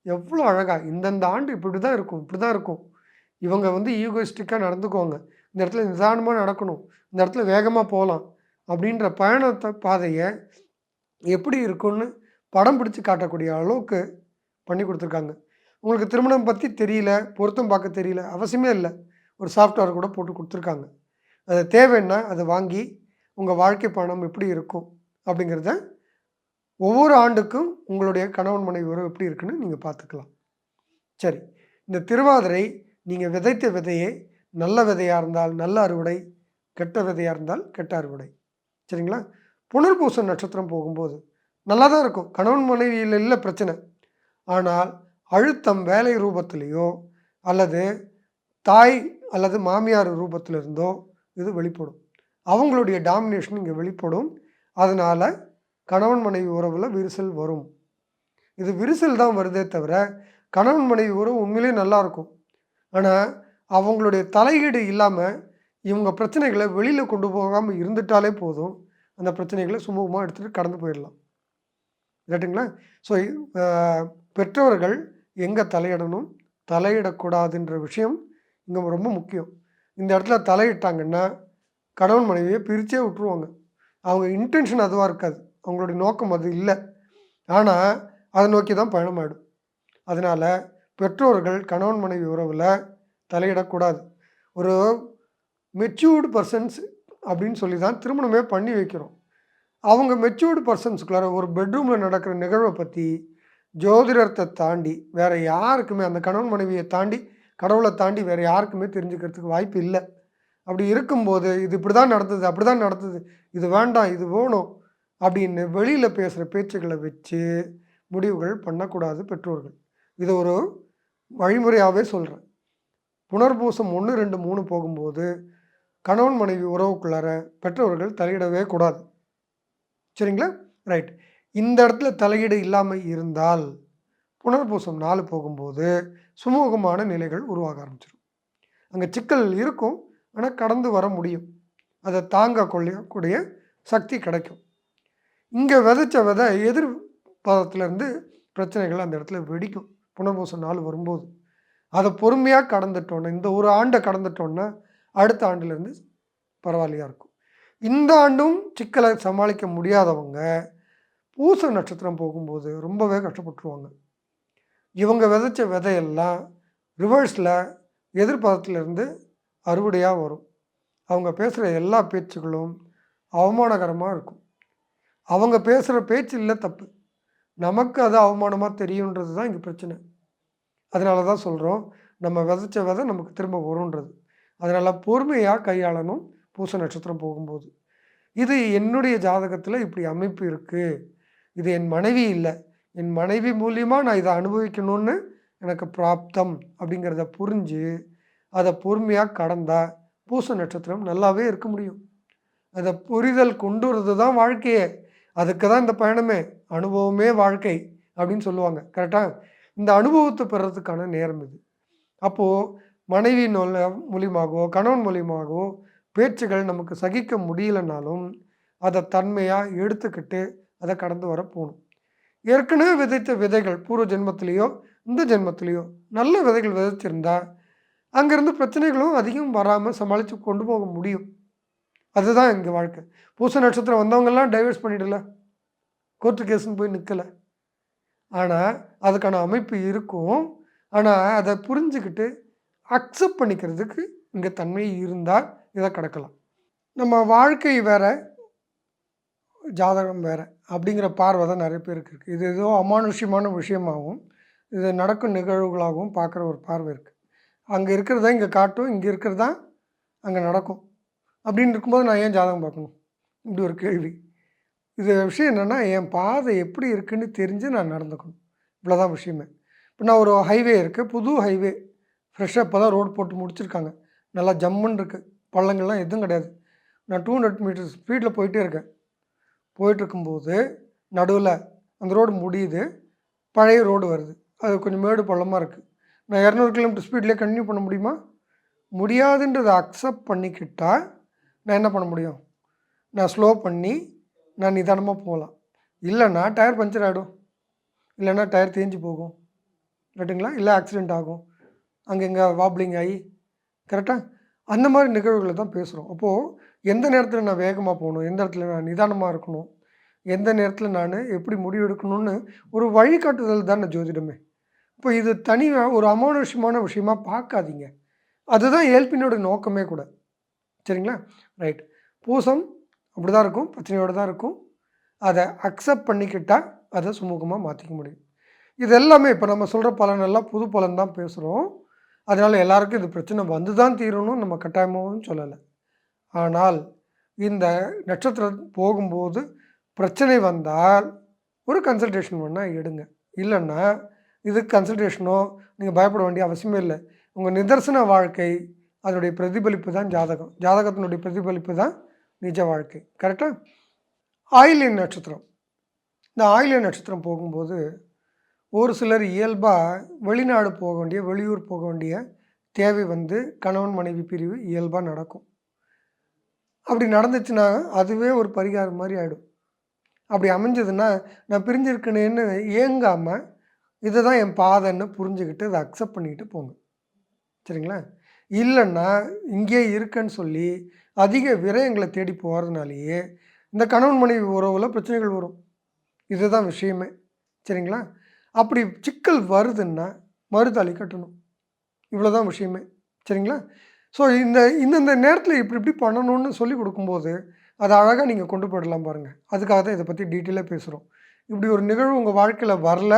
எவ்வளோ அழகாக இந்தந்த ஆண்டு இப்படி தான் இருக்கும், இப்படி தான் இருக்கும், இவங்க ஈகோயிஸ்டிக்காக நடந்துக்குவாங்க, இந்த இடத்துல நிதானமாக நடக்கணும், இந்த இடத்துல வேகமாக போகலாம் அப்படின்ற பயணத்தை பாதையை எப்படி இருக்குன்னு படம் பிடிச்சி காட்டக்கூடிய அளவுக்கு பண்ணி கொடுத்துருக்காங்க. உங்களுக்கு திருமணம் பற்றி தெரியல, பொருத்தம் பார்க்க தெரியல, அவசியமே இல்லை, ஒரு சாஃப்ட்வேர் கூட போட்டு கொடுத்துருக்காங்க. அது தேவைன்னா அதை வாங்கி உங்கள் வாழ்க்கை பயணம் எப்படி இருக்கும் அப்படிங்கிறத ஒவ்வொரு ஆண்டுக்கும் உங்களுடைய கணவன் மனைவி உறவு எப்படி இருக்குன்னு நீங்கள் பார்த்துக்கலாம். சரி, இந்த திருவாதிரை நீங்கள் விதைத்த விதையே நல்ல விதையாக இருந்தால் நல்ல அறுவடை, கெட்ட விதையாக இருந்தால் கெட்ட அறுவடை. சரிங்களா? புனர்பூச நட்சத்திரம் போகும்போது நல்லா தான் இருக்கும். கணவன் மனைவியில் இல்லை பிரச்சனை. ஆனால் அழுத்தம் வேலை ரூபத்திலேயோ அல்லது தாய் அல்லது மாமியார் ரூபத்தில் இருந்தோ இது வெளிப்படும். அவங்களுடைய டாமினேஷன் இங்கே வெளிப்படும். அதனால் கணவன் மனைவி உறவில் விரிசல் வரும். இது விரிசல் தான் வருதே தவிர கணவன் மனைவி உறவு உண்மையிலேயே நல்லாயிருக்கும். ஆனால் அவங்களுடைய தலையீடு இல்லாமல் இவங்க பிரச்சனைகளை வெளியில் கொண்டு போகாமல் இருந்துட்டாலே போதும். அந்த பிரச்சனைகளை சுமூகமாக எடுத்துகிட்டு கடந்து போயிடலாம். ரைட்டுங்களா? ஸோ பெற்றோர்கள் எங்கே தலையிடணும், தலையிடக்கூடாதுன்ற விஷயம் இங்கே ரொம்ப முக்கியம். இந்த இடத்துல தலையிட்டாங்கன்னா கணவன் மனைவியை பிரித்தே விட்டுருவாங்க. அவங்க இன்டென்ஷன் அதுவாக இருக்காது, அவங்களுடைய நோக்கம் அது இல்லை. ஆனால் அதை நோக்கி தான் பயணமாயிடும். அதனால் பெற்றோர்கள் கணவன் மனைவி உறவில் தலையிடக்கூடாது. ஒரு மெச்சூர்டு பர்சன்ஸ் அப்படின்னு சொல்லி தான் திருமணமே பண்ணி வைக்கிறோம். அவங்க மெச்சூர்டு பர்சன்ஸுக்குள்ளார ஒரு பெட்ரூமில் நடக்கிற நிகழ்வை பற்றி ஜோதிடத்தை தாண்டி வேறு யாருக்குமே, அந்த கணவன் மனைவியை தாண்டி, கடவுளை தாண்டி வேறு யாருக்குமே தெரிஞ்சுக்கிறதுக்கு வாய்ப்பு இல்லை. அப்படி இருக்கும்போது இது இப்படி தான் நடந்தது, அப்படி தான் நடந்தது, இது வேண்டாம், இது வேணும் அப்படின்னு வெளியில் பேசுகிற பேச்சுக்களை வச்சு முடிவுகள் பண்ணக்கூடாது பெற்றோர்கள். இது ஒரு வழிமுறையாகவே சொல்கிறேன். புனர்பூசம் 1, 2, 3 போகும்போது கணவன் மனைவி உறவுக்குள்ளார பெற்றோர்கள் தலையிடவே கூடாது. சரிங்களா? ரைட். இந்த இடத்துல தலையீடு இல்லாமல் இருந்தால் புனர்பூசம் 4 போகும்போது சுமூகமான நிலைகள் உருவாக ஆரம்பிச்சிடும். அங்கே சிக்கல் இருக்கும், ஆனால் கடந்து வர முடியும். அதை தாங்க கொள்ளக்கூடிய சக்தி கிடைக்கும். இங்கே விதைச்ச விதை எதிர் பாதத்திலேருந்து பிரச்சனைகள் அந்த இடத்துல வெடிக்கும். புனர்பூசம் 4 வரும்போது அதை பொறுமையாக கடந்துட்டோன்னா, இந்த ஒரு ஆண்டை கடந்துட்டோன்னா அடுத்த ஆண்டுலேருந்து பரவாயில்லையாக இருக்கும். இந்த ஆண்டும் சிக்கலை சமாளிக்க முடியாதவங்க பூச நட்சத்திரம் போகும்போது ரொம்பவே கஷ்டப்பட்டுருவாங்க. இவங்க விதைச்ச விதையெல்லாம் ரிவர்ஸில் எதிர்பாதத்திலேருந்து அறுவடையாக வரும். அவங்க பேசுகிற எல்லா பேச்சுகளும் அவமானகரமாக இருக்கும். அவங்க பேசுகிற பேச்சு இல்லை தப்பு, நமக்கு அது அவமானமாக தெரியுன்றது தான் இங்கே பிரச்சனை. அதனால தான் சொல்கிறோம், நம்ம விதைச்ச விதை நமக்கு திரும்ப வரும்ன்றது. அதனால் பொறுமையாக கையாளணும் பூச நட்சத்திரம் போகும்போது. இது என்னுடைய ஜாதகத்தில் இப்படி அமைப்பு இருக்குது, இது என் மனைவி இல்லை, என் மனைவி மூலியமாக நான் இதை அனுபவிக்கணும்னு எனக்கு பிராப்தம் அப்படிங்கிறத புரிஞ்சு அதை பொறுமையாக கடந்தால் பூச நட்சத்திரம் நல்லாவே இருக்க முடியும். அதை புரிதல் கொண்டு வரது தான் வாழ்க்கையே. அதுக்கு தான் இந்த பயணமே, அனுபவமே வாழ்க்கை அப்படின்னு சொல்லுவாங்க. கரெக்டாக? இந்த அனுபவத்தை பெறதுக்கான நேரம் இது. அப்போது மனைவி மூலியமாகவோ கணவன் மூலியமாகவோ பேச்சுகள் நமக்கு சகிக்க முடியலனாலும் அதை தன்மையாக எடுத்துக்கிட்டு அதை கடந்து வர போகணும். ஏற்கனவே விதைத்த விதைகள் பூர்வ ஜென்மத்திலேயோ இந்த ஜென்மத்திலேயோ நல்ல விதைகள் விதைச்சிருந்தா அங்கேருந்து பிரச்சனைகளும் அதிகம் வராமல் சமாளித்து கொண்டு போக முடியும். அதுதான் இங்கே வாழ்க்கை. பூச நட்சத்திரம் வந்தவங்கெல்லாம் டைவர்ஸ் பண்ணிடல, கோர்ட்டு கேஸுன்னு போய் நிற்கலை. ஆனால் அதுக்கான அமைப்பு இருக்கும். ஆனால் அதை புரிஞ்சுக்கிட்டு அக்செப்ட் பண்ணிக்கிறதுக்கு இங்கே தன்மை இருந்தால் இதை கடக்கலாம். நம்ம வாழ்க்கை வேறு, ஜாதகம் வேறு அப்படிங்கிற பார்வை தான் நிறைய பேருக்கு இருக்குது. இது ஏதோ அமானுஷ்யமான விஷயமாகவும் இது நடக்கும் நிகழ்வுகளாகவும் பார்க்குற ஒரு பார்வை இருக்குது. அங்கே இருக்கிறதா இங்கே காட்டும், இங்கே இருக்கிறதா அங்கே நடக்கும் அப்படின்னு இருக்கும்போது நான் ஏன் ஜாதகம் பார்க்கணும்? இப்படி ஒரு கேள்வி. இது விஷயம் என்னென்னா, என் பாதை எப்படி இருக்குதுன்னு தெரிஞ்சு நான் நடந்துக்கணும். இவ்வளோதான் விஷயமே. இப்போ நான் ஒரு ஹைவே இருக்குது, புது ஹைவே, ஃப்ரெஷ்ஷாக இப்போ தான் ரோடு போட்டு முடிச்சிருக்காங்க. நல்லா ஜம்முன்னு இருக்குது, பள்ளங்கள்லாம் எதுவும் கிடையாது. நான் 200 மீட்டர் ஸ்பீடில் போயிட்டே இருக்கேன். போயிட்டுருக்கும்போது நடுவில் அந்த ரோடு முடியுது, பழைய ரோடு வருது. அது கொஞ்சம் மேடு பள்ளமாக இருக்குது. நான் 200 கிலோமீட்டர் ஸ்பீட்லேயே கன்டினியூ பண்ண முடியுமா? முடியாதுன்றதை அக்செப்ட் பண்ணிக்கிட்டால் நான் என்ன பண்ண முடியும்? நான் ஸ்லோ பண்ணி நான் நிதானமாக போகலாம். இல்லைன்னா டயர் பஞ்சர் ஆகிடும், இல்லைன்னா டயர் தேஞ்சு போகும். ரைட்டுங்களா? இல்லை ஆக்சிடெண்ட் ஆகும், அங்கே இங்கே வாப்ளிங் ஆகி. கரெக்டாக? அந்த மாதிரி நிகழ்வுகளை தான் பேசுகிறோம். அப்போது எந்த நேரத்தில் நான் வேகமாக போகணும், எந்த இடத்துல நான் நிதானமாக இருக்கணும், எந்த நேரத்தில் நான் எப்படி முடிவு எடுக்கணும்னு ஒரு வழிகாட்டுதல் தானே ஜோதிடமே. இப்போ இது தனியாக ஒரு அமானுஷ்யமான விஷயமா பார்க்காதீங்க. அதுதான் ஏல்பினோட நோக்கமே கூட. சரிங்களா? ரைட். பூசம் அப்படி தான் இருக்கும், பிரச்சனையோடு தான் இருக்கும். அதை அக்செப்ட் பண்ணிக்கிட்டால் அதை சுமூகமாக மாற்றிக்க முடியும். இது எல்லாமே இப்போ நம்ம சொல்கிற பலனெல்லாம் புது பலன் தான் பேசுகிறோம். அதனால் எல்லாருக்கும் இது பிரச்சனை வந்து தான் தீரணும் நம்ம கட்டாயமாகவும் சொல்லலை. ஆனால் இந்த நட்சத்திரம் போகும்போது பிரச்சனை வந்தால் ஒரு கன்சல்டேஷன் வேணால் எடுங்க. இல்லைன்னா இது கன்சல்டேஷனோ நீங்கள் பயப்பட வேண்டிய அவசியமே இல்லை. உங்கள் நிதர்சன வாழ்க்கை அதனுடைய பிரதிபலிப்பு தான் ஜாதகம். ஜாதகத்தினுடைய பிரதிபலிப்பு தான் நிஜ வாழ்க்கை. கரெக்டாக? ஆயில்ய நட்சத்திரம். இந்த ஆயில்ய நட்சத்திரம் போகும்போது ஒரு சிலர் இயல்பாக வெளிநாடு போக வேண்டிய, வெளியூர் போக வேண்டிய தேவை வந்து கணவன் மனைவி பிரிவு இயல்பாக நடக்கும். அப்படி நடந்துச்சுன்னா அதுவே ஒரு பரிகாரம் மாதிரி ஆகிடும். அப்படி அமைஞ்சதுன்னா நான் பிரிஞ்சிருக்கேனேன்னு ஏங்காமல் இதை தான் என் பாதைன்னு புரிஞ்சுக்கிட்டு அதை அக்செப்ட் பண்ணிக்கிட்டு போங்க. சரிங்களா? இல்லைன்னா இங்கேயே இருக்கேன்னு சொல்லி அதிக விரயங்களை தேடி போகிறதுனாலேயே இந்த கணவன் மனைவி உறவில் பிரச்சனைகள் வரும். இதுதான் விஷயமே. சரிங்களா? அப்படி சிக்கல் வருதுன்னா மறுதாலி கட்டணும். இவ்வளோதான் விஷயமே. சரிங்களா? ஸோ இந்தந்த நேரத்தில் இப்படி இப்படி பண்ணணும்னு சொல்லி கொடுக்கும்போது அதை அழகாக நீங்கள் கொண்டு போயிடலாம் பாருங்கள். அதுக்காக தான் இதை பற்றி டீட்டெயிலாக பேசுகிறோம். இப்படி ஒரு நிகழ்வு உங்கள் வாழ்க்கையில் வரல,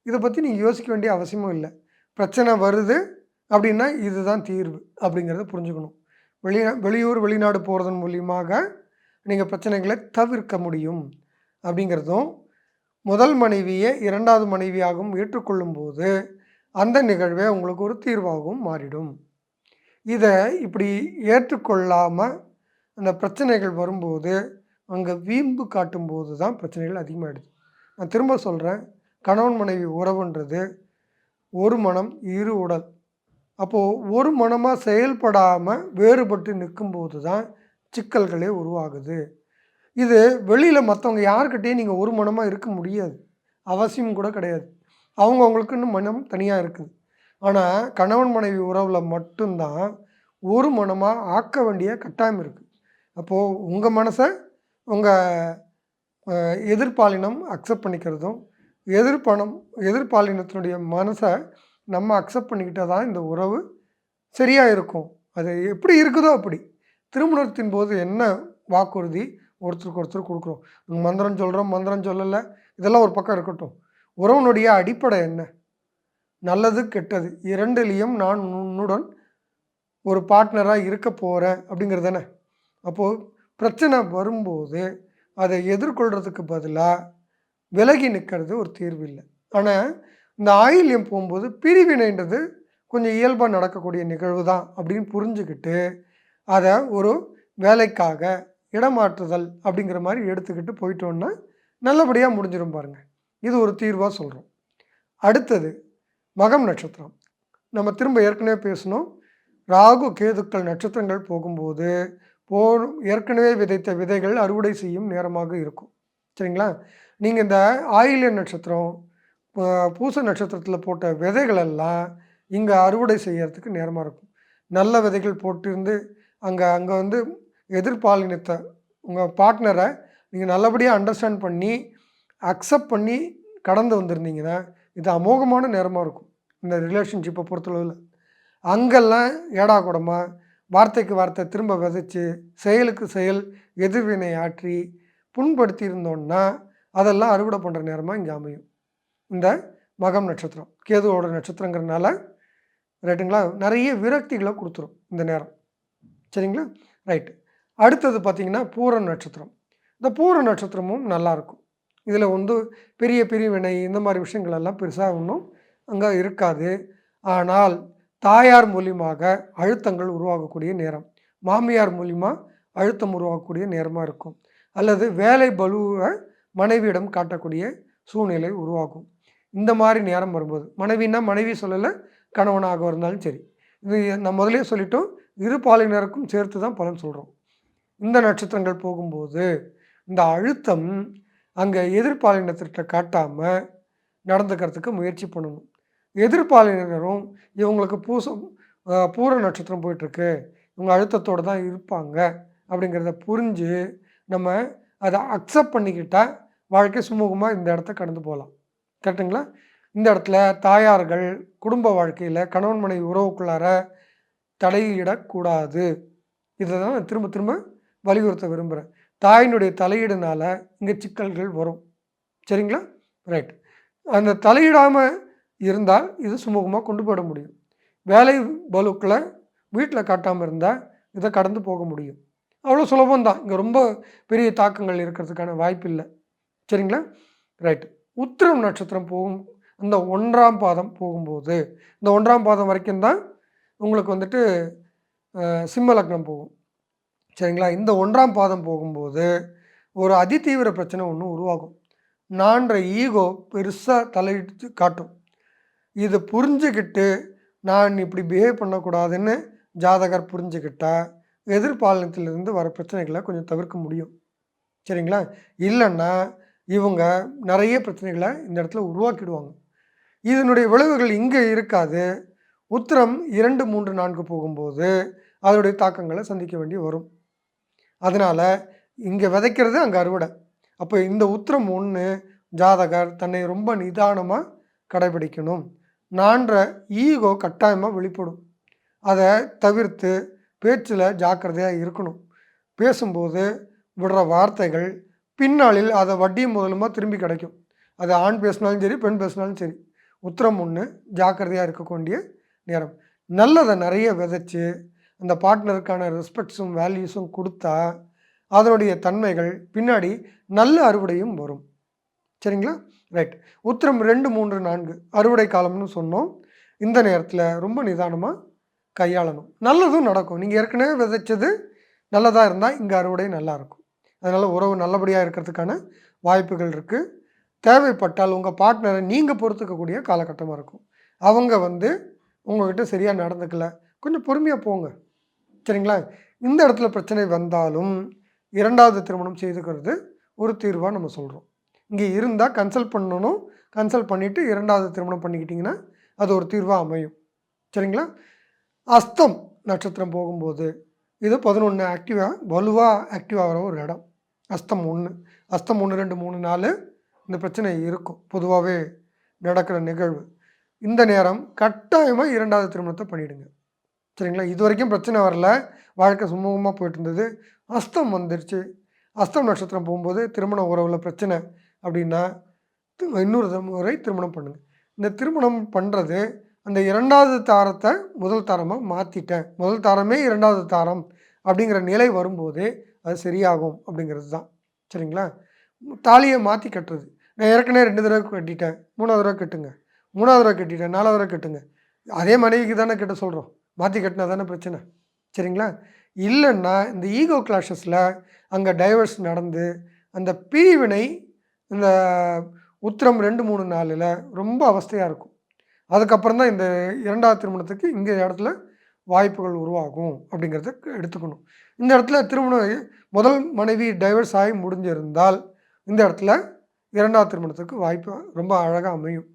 இதை பற்றி நீங்கள் யோசிக்க வேண்டிய அவசியமும் இல்லை. பிரச்சனை வருது அப்படின்னா இதுதான் தீர்வு அப்படிங்கிறத புரிஞ்சுக்கணும். வெளியூர் வெளிநாடு போகிறதன் மூலியமாக நீங்கள் பிரச்சனைகளை தவிர்க்க முடியும் அப்படிங்கிறதும், முதல் மனைவியை இரண்டாவது மனைவியாகவும் ஏற்றுக்கொள்ளும் போது அந்த நிகழ்வே உங்களுக்கு ஒரு தீர்வாகவும் மாறிடும். இதை இப்படி ஏற்றுக்கொள்ளாமல் அந்த பிரச்சனைகள் வரும்போது அங்கே வீம்பு காட்டும்போது தான் பிரச்சனைகள் அதிகமாகிடுது. நான் திரும்ப சொல்கிறேன், கணவன் மனைவி உறவுன்றது ஒரு மனம் இரு உடல். அப்போது ஒரு மனமாக செயல்படாமல் வேறுபட்டு நிற்கும்போது தான் சிக்கல்களே உருவாகுது. இது வெளியில் மற்றவங்க யாருக்கிட்டேயும் நீங்கள் ஒரு மனமாக இருக்க முடியாது, அவசியம் கூட கிடையாது. அவங்களுக்குன்னு மனம் தனியாக இருக்குது. ஆனால் கணவன் மனைவி உறவில் மட்டும்தான் ஒரு மனமாக ஆக்க வேண்டிய கட்டாயம் இருக்குது. அப்போது உங்கள் மனசை உங்கள் எதிர்ப்பாலினம் அக்செப்ட் பண்ணிக்கிறதும், எதிர்ப்பாலினத்தினுடைய மனசை நம்ம அக்செப்ட் பண்ணிக்கிட்டால் தான் இந்த உறவு சரியாக இருக்கும். அது எப்படி இருக்குதோ அப்படி. திருமணத்தின் போது என்ன வாக்குறுதி ஒருத்தருக்கு ஒருத்தர் கொடுக்குறோம், மந்திரம் சொல்கிறோம், மந்திரம் சொல்லலை, இதெல்லாம் ஒரு பக்கம் இருக்கட்டும். உறவினுடைய அடிப்படை என்ன? நல்லது கெட்டது இரண்டுலேயும் நான் உன்னுடன் ஒரு பார்ட்னராக இருக்க போகிறேன் அப்படிங்கிறது தானே. அப்போது பிரச்சனை வரும்போது அதை எதிர்கொள்கிறதுக்கு பதிலாக விலகி நிற்கிறது ஒரு தீர்வு இல்லை. ஆனால் இந்த ஆயில்யம் போகும்போது பிரிவினைன்றது கொஞ்சம் இயல்பாக நடக்கக்கூடிய நிகழ்வு தான் அப்படின்னு புரிஞ்சுக்கிட்டு அதை ஒரு வேலைக்காக இடமாற்றுதல் அப்படிங்கிற மாதிரி எடுத்துக்கிட்டு போயிட்டோன்னா நல்லபடியாக முடிஞ்சிடும் பாருங்கள். இது ஒரு தீர்வாக சொல்கிறோம். அடுத்தது மகம் நட்சத்திரம். நம்ம திரும்ப ஏற்கனவே பேசணும், ராகு கேதுக்கள் நட்சத்திரங்கள் போகும்போது ஏற்கனவே விதைத்த விதைகள் அறுவடை செய்யும் நேரமாக இருக்கும். சரிங்களா? நீங்கள் இந்த ஆயில்ய நட்சத்திரம் பூச நட்சத்திரத்தில் போட்ட விதைகளெல்லாம் இங்கே அறுவடை செய்யறதுக்கு நேரமாக இருக்கும். நல்ல விதைகள் போட்டிருந்து அங்கே வந்து எதிர்பாலினத்தை உங்கள் பார்ட்னரை நீங்கள் நல்லபடியாக அண்டர்ஸ்டாண்ட் பண்ணி அக்செப்ட் பண்ணி கடந்து வந்திருந்தீங்கன்னா இது அமோகமான நேரமாக இருக்கும். இந்த ரிலேஷன்ஷிப்பை பொறுத்தளவில் அங்கெல்லாம் ஏடாக்கூடமாக வார்த்தைக்கு வார்த்தை திரும்ப விதைச்சி செயலுக்கு செயல் எதிர்வினை ஆற்றி புண்படுத்தி இருந்தோன்னா அதெல்லாம் அறுவடை பண்ணுற நேரமாக இங்கே அமையும். இந்த மகம் நட்சத்திரம் கேதுவோட நட்சத்திரங்கிறதுனால ரைட்டுங்களா, நிறைய விரக்திகளை கொடுத்துரும் இந்த நேரம். சரிங்களா? ரைட்டு. அடுத்தது பார்த்திங்கன்னா பூர நட்சத்திரம். இந்த பூர நட்சத்திரமும் நல்லாயிருக்கும். இதில் வந்து பெரிய பிரிவினை இந்த மாதிரி விஷயங்கள் எல்லாம் பெருசாக ஒன்றும் அங்கே இருக்காது. ஆனால் தாயார் மூலியமாக அழுத்தங்கள் உருவாகக்கூடிய நேரம், மாமியார் மூலியமாக அழுத்தம் உருவாகக்கூடிய நேரமாக இருக்கும். அல்லது வேலை பலுவை மனைவியிடம் காட்டக்கூடிய சூழ்நிலை உருவாகும். இந்த மாதிரி நேரம் வரும்போது மனைவின்னா மனைவி சொல்லலை, கணவனாக இருந்தாலும் சரி, இது நான் முதலே சொல்லிட்டோம், இரு பாலினருக்கும் சேர்த்து தான் பலன் சொல்கிறோம். இந்த நட்சத்திரங்கள் போகும்போது இந்த அழுத்தம் அங்கே எதிர்பாலினத்திட்ட காட்டாமல் நடந்துக்கிறதுக்கு முயற்சி பண்ணணும். எதிர்பாலினரும் இவங்களுக்கு பூர நட்சத்திரம் போயிட்டுருக்கு, இவங்க அழுத்தத்தோடு தான் இருப்பாங்க அப்படிங்கிறத புரிஞ்சு நம்ம அதை அக்செப்ட் பண்ணிக்கிட்டால் வாழ்க்கை சுமூகமாக இந்த இடத்த கடந்து போகலாம். கரெக்டுங்களா? இந்த இடத்துல தாயார்கள் குடும்ப வாழ்க்கையில் கணவன் மனைவி உறவுக்குள்ளார தலையிடக்கூடாது. இதை தான் நான் திரும்ப திரும்ப வலியுறுத்த விரும்புகிறேன். தாயினுடைய தலையீடுனால இங்கே சிக்கல்கள் வரும். சரிங்களா? ரைட். அந்த தலையிடாமல் இருந்தால் இது சுமூகமாக கொண்டு போட முடியும். வேலை பலுக்களை வீட்டில் காட்டாமல் இருந்தால் இதை கடந்து போக முடியும். அவ்வளோ சுலபந்தான். இங்கே ரொம்ப பெரிய தாக்கங்கள் இருக்கிறதுக்கான வாய்ப்பு இல்லை. சரிங்களா? ரைட்டு. உத்திரம் நட்சத்திரம் போகும் இந்த 1ஆம் பாதம் போகும்போது, இந்த 1ஆம் பாதம் வரைக்கும் தான் உங்களுக்கு வந்துட்டு சிம்ம லக்னம் போகும். சரிங்களா? இந்த 1ஆம் பாதம் போகும்போது ஒரு அதிதீவிர பிரச்சனை ஒண்ணு உருவாகும். நான்ற ஈகோ பெருசா தலையிட்டு காட்டும். இத புரிஞ்சுகிட்டு, நான் இப்படி பிஹேவ் பண்ணக்கூடாதுன்னு ஜாதகர் புரிஞ்சுக்கிட்டா, எதிர்பாலினத்திலிருந்து வர பிரச்சனைகள கொஞ்சம் தவிர்க்க முடியும். சரிங்களா? இல்லன்னா, இவங்க நெறைய பிரச்சனைகள இந்த இடத்துல உருவாக்கிடுவாங்க. இதனுடைய விளைவுகள் இங்க இருக்காது. உத்திரம் 2, 3, 4 போகும்போது, அதனுடைய தாக்கங்கள சந்திக்க வேண்டி வரும். அதனால, இங்க விதைக்கிறது அங்க அறுவடை. அப்ப இந்த உத்திரம் 1 ஜாதகர் தன்னை ரொம்ப நிதானமா கடைபிடிக்கணும். நான்ற ஈகோ கட்டாயமா வெளிப்படும். அத தவிர்த்து பேச்சுல ஜாக்கிரதையா இருக்கணும். பேசும்போது விடுற வார்த்தைகள் பின்னாளில் அத வட்டியும் முதலுமா திரும்பி கிடைக்கும். அது ஆண் பேசினாலும் சரி, பெண் பேசினாலும் சரி. உத்திரம் 1 ஜாக்கிரதையா இருக்க வேண்டிய நேரம். நல்லத நெறைய விதைச்சு, அந்த பார்ட்னருக்கான ரெஸ்பெக்ட்ஸும், வேல்யூஸும் குடுத்தா, அதனுடைய தன்மைகள் பின்னாடி நல்ல அறுவடையும் வரும். சரிங்களா? ரைட். உத்திரம் 2, 3, 4 அறுவடை காலம்னு சொன்னோம். இந்த நேரத்தில ரொம்ப நிதானமா கையாளணும். நல்லதும் நடக்கும். நீங்க ஏற்கனவே விதைச்சது நல்லதா இருந்தா, இங்க அறுவடை நல்லாருக்கும். அதனால உறவு நல்லபடியா இருக்கிறதுக்கான வாய்ப்புகள் இருக்கு. தேவைப்பட்டால் உங்க பார்ட்னர நீங்க பொறுத்துக்கக்கூடிய காலகட்டமா இருக்கும். அவங்க வந்து உங்ககிட்ட சரியா நடந்துக்கல. கொஞ்சம் பொறுமையா போங்க. சரிங்களா? இந்த இடத்துல பிரச்சனை வந்தாலும், 2வது திருமணம் செய்துக்கிறது ஒரு தீர்வா நம்ம சொல்றோம். இங்க இருந்தா கன்சல்ட் பண்ணணும். கன்சல்ட் பண்ணிட்டு 2வது திருமணம் பண்ணிக்கிட்டீங்கன்னா, அது ஒரு தீர்வா அமையும். சரிங்களா? அஸ்தம் நட்சத்திரம் போகும்போது, இது 11 வலுவா ஆக்டிவ் ஆகுற ஒரு இடம். அஸ்தம் 1. அஸ்தம் 1, 2, 3, 4 இந்த பிரச்சனை இருக்கும். பொதுவாவே நடக்கிற நிகழ்வு. இந்த நேரம் கட்டாயமா 2வது திருமணத்த பண்ணிடுங்க. சரிங்களா? இதுவரைக்கும் பிரச்சனை வரல. வாழ்க்கை சுமூகமா போயிட்டு இருந்தது. அஸ்தம் வந்துருச்சு. அஸ்தம் நட்சத்திரம் போகும்போது திருமண உறவுல பிரச்சனை அப்படின்னா, இன்னொரு முறை திருமணம் பண்ணுங்க. இந்த திருமணம் பண்றது அந்த 2வது தாரத்த முதல் தாரமா மாத்திட்டேன். முதல் தாரமே 2வது தாரம் அப்படிங்கிற நிலை வரும்போது, அது சரியாகும் அப்படிங்கிறது தான். சரிங்களா? தாலிய மாத்தி கட்டுறது. நான் ஏற்கனவே 2 தடவ கட்டிட்டேன். 3வது தடவ கட்டுங்க. 3வது தடவ கட்டிட்டேன். 4வது தடவ கட்டுங்க. அதே மனைவிக்கு தானே கட்ட சொல்றோம். மாத்தி கட்டினா தானே பிரச்சனை. சரிங்களா? இல்லன்னா இந்த ஈகோ கிளாஷஸ்ல அங்க டைவர்ஸ் நடந்து, அந்த பிரிவினை இந்த உத்திரம் 2, 3, 4ல ரொம்ப அவஸ்தையா இருக்கும். அதுக்கப்புறம் தான் இந்த 2வது திருமணத்துக்கு இங்க இடத்துல வாய்ப்புகள் உருவாகும் அப்படிங்கிறத எடுத்துக்கணும். இந்த இடத்துல திருமணம் முதல் மனைவி டைவர்ஸ் ஆகி முடிஞ்சிருந்தால், இந்த இடத்துல 2வது திருமணத்துக்கு வாய்ப்பு ரொம்ப அழகா அமையும்.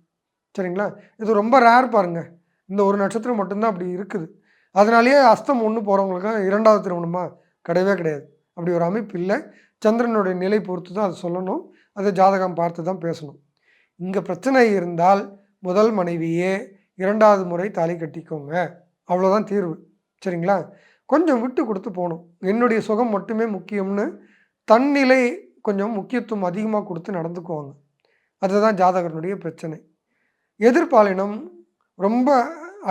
சரிங்களா? இது ரொம்ப ரேர் பாருங்க. இந்த ஒரு நட்சத்திரம் மட்டும் தான் அப்படி இருக்குது. அதனாலேயே அஸ்தம் 1 போறவங்களுக்கு 2வது திருமணமா? கிடையவே கிடையாது. அப்படி ஒரு அமைப்பு இல்ல. சந்திரனுடைய நிலை பொறுத்து தான் அது சொல்லணும். அது ஜாதகம் பார்த்து தான் பேசணும். இங்க பிரச்சனை இருந்தால் முதல் மனைவியே 2வது முறை தாலி கட்டிக்கோங்க. அவ்வளோதான் தீர்வு. சரிங்களா? கொஞ்சம் விட்டு குடுத்து போணும். என்னுடைய சுகம் மட்டுமே முக்கியம்னு தன்னிலை கொஞ்சம் முக்கியத்துவம் அதிகமா குடுத்து நடந்துக்குவாங்க. அதுதான் ஜாதகனுடைய பிரச்சனை. எதிர்பாலினம் ரொம்ப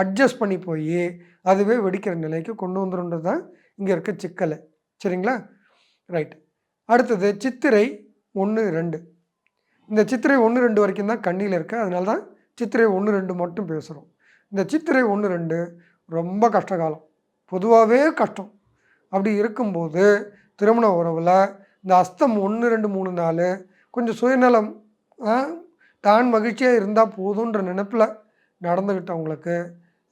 அட்ஜஸ்ட் பண்ணி போயி, அதுவே வெடிக்கிற நிலைக்கு கொண்டு வந்துரும்ன்றது தான் இங்க இருக்க சிக்கலு. சரிங்களா? ரைட். அடுத்தது சித்திரை 1, 2. இந்த சித்திரை 1, 2 வரைக்கும் தான் கன்னியில இருக்கு. அதனால தான் சித்திரை 1, 2 மட்டும் பேசுறோம். இந்த சித்திரை 1, 2 ரொம்ப கஷ்டகாலம். பொதுவாவே கஷ்டம். அப்படி இருக்கும்போது, திருமண உறவுல இந்த அஸ்தம் 1, 2, 3, 4 கொஞ்சம் சுயநலம் அ தான் மகிழ்ச்சியா இருந்தா போதுன்ற நெனப்புல நடந்துக்கிட்டவங்களுக்கு,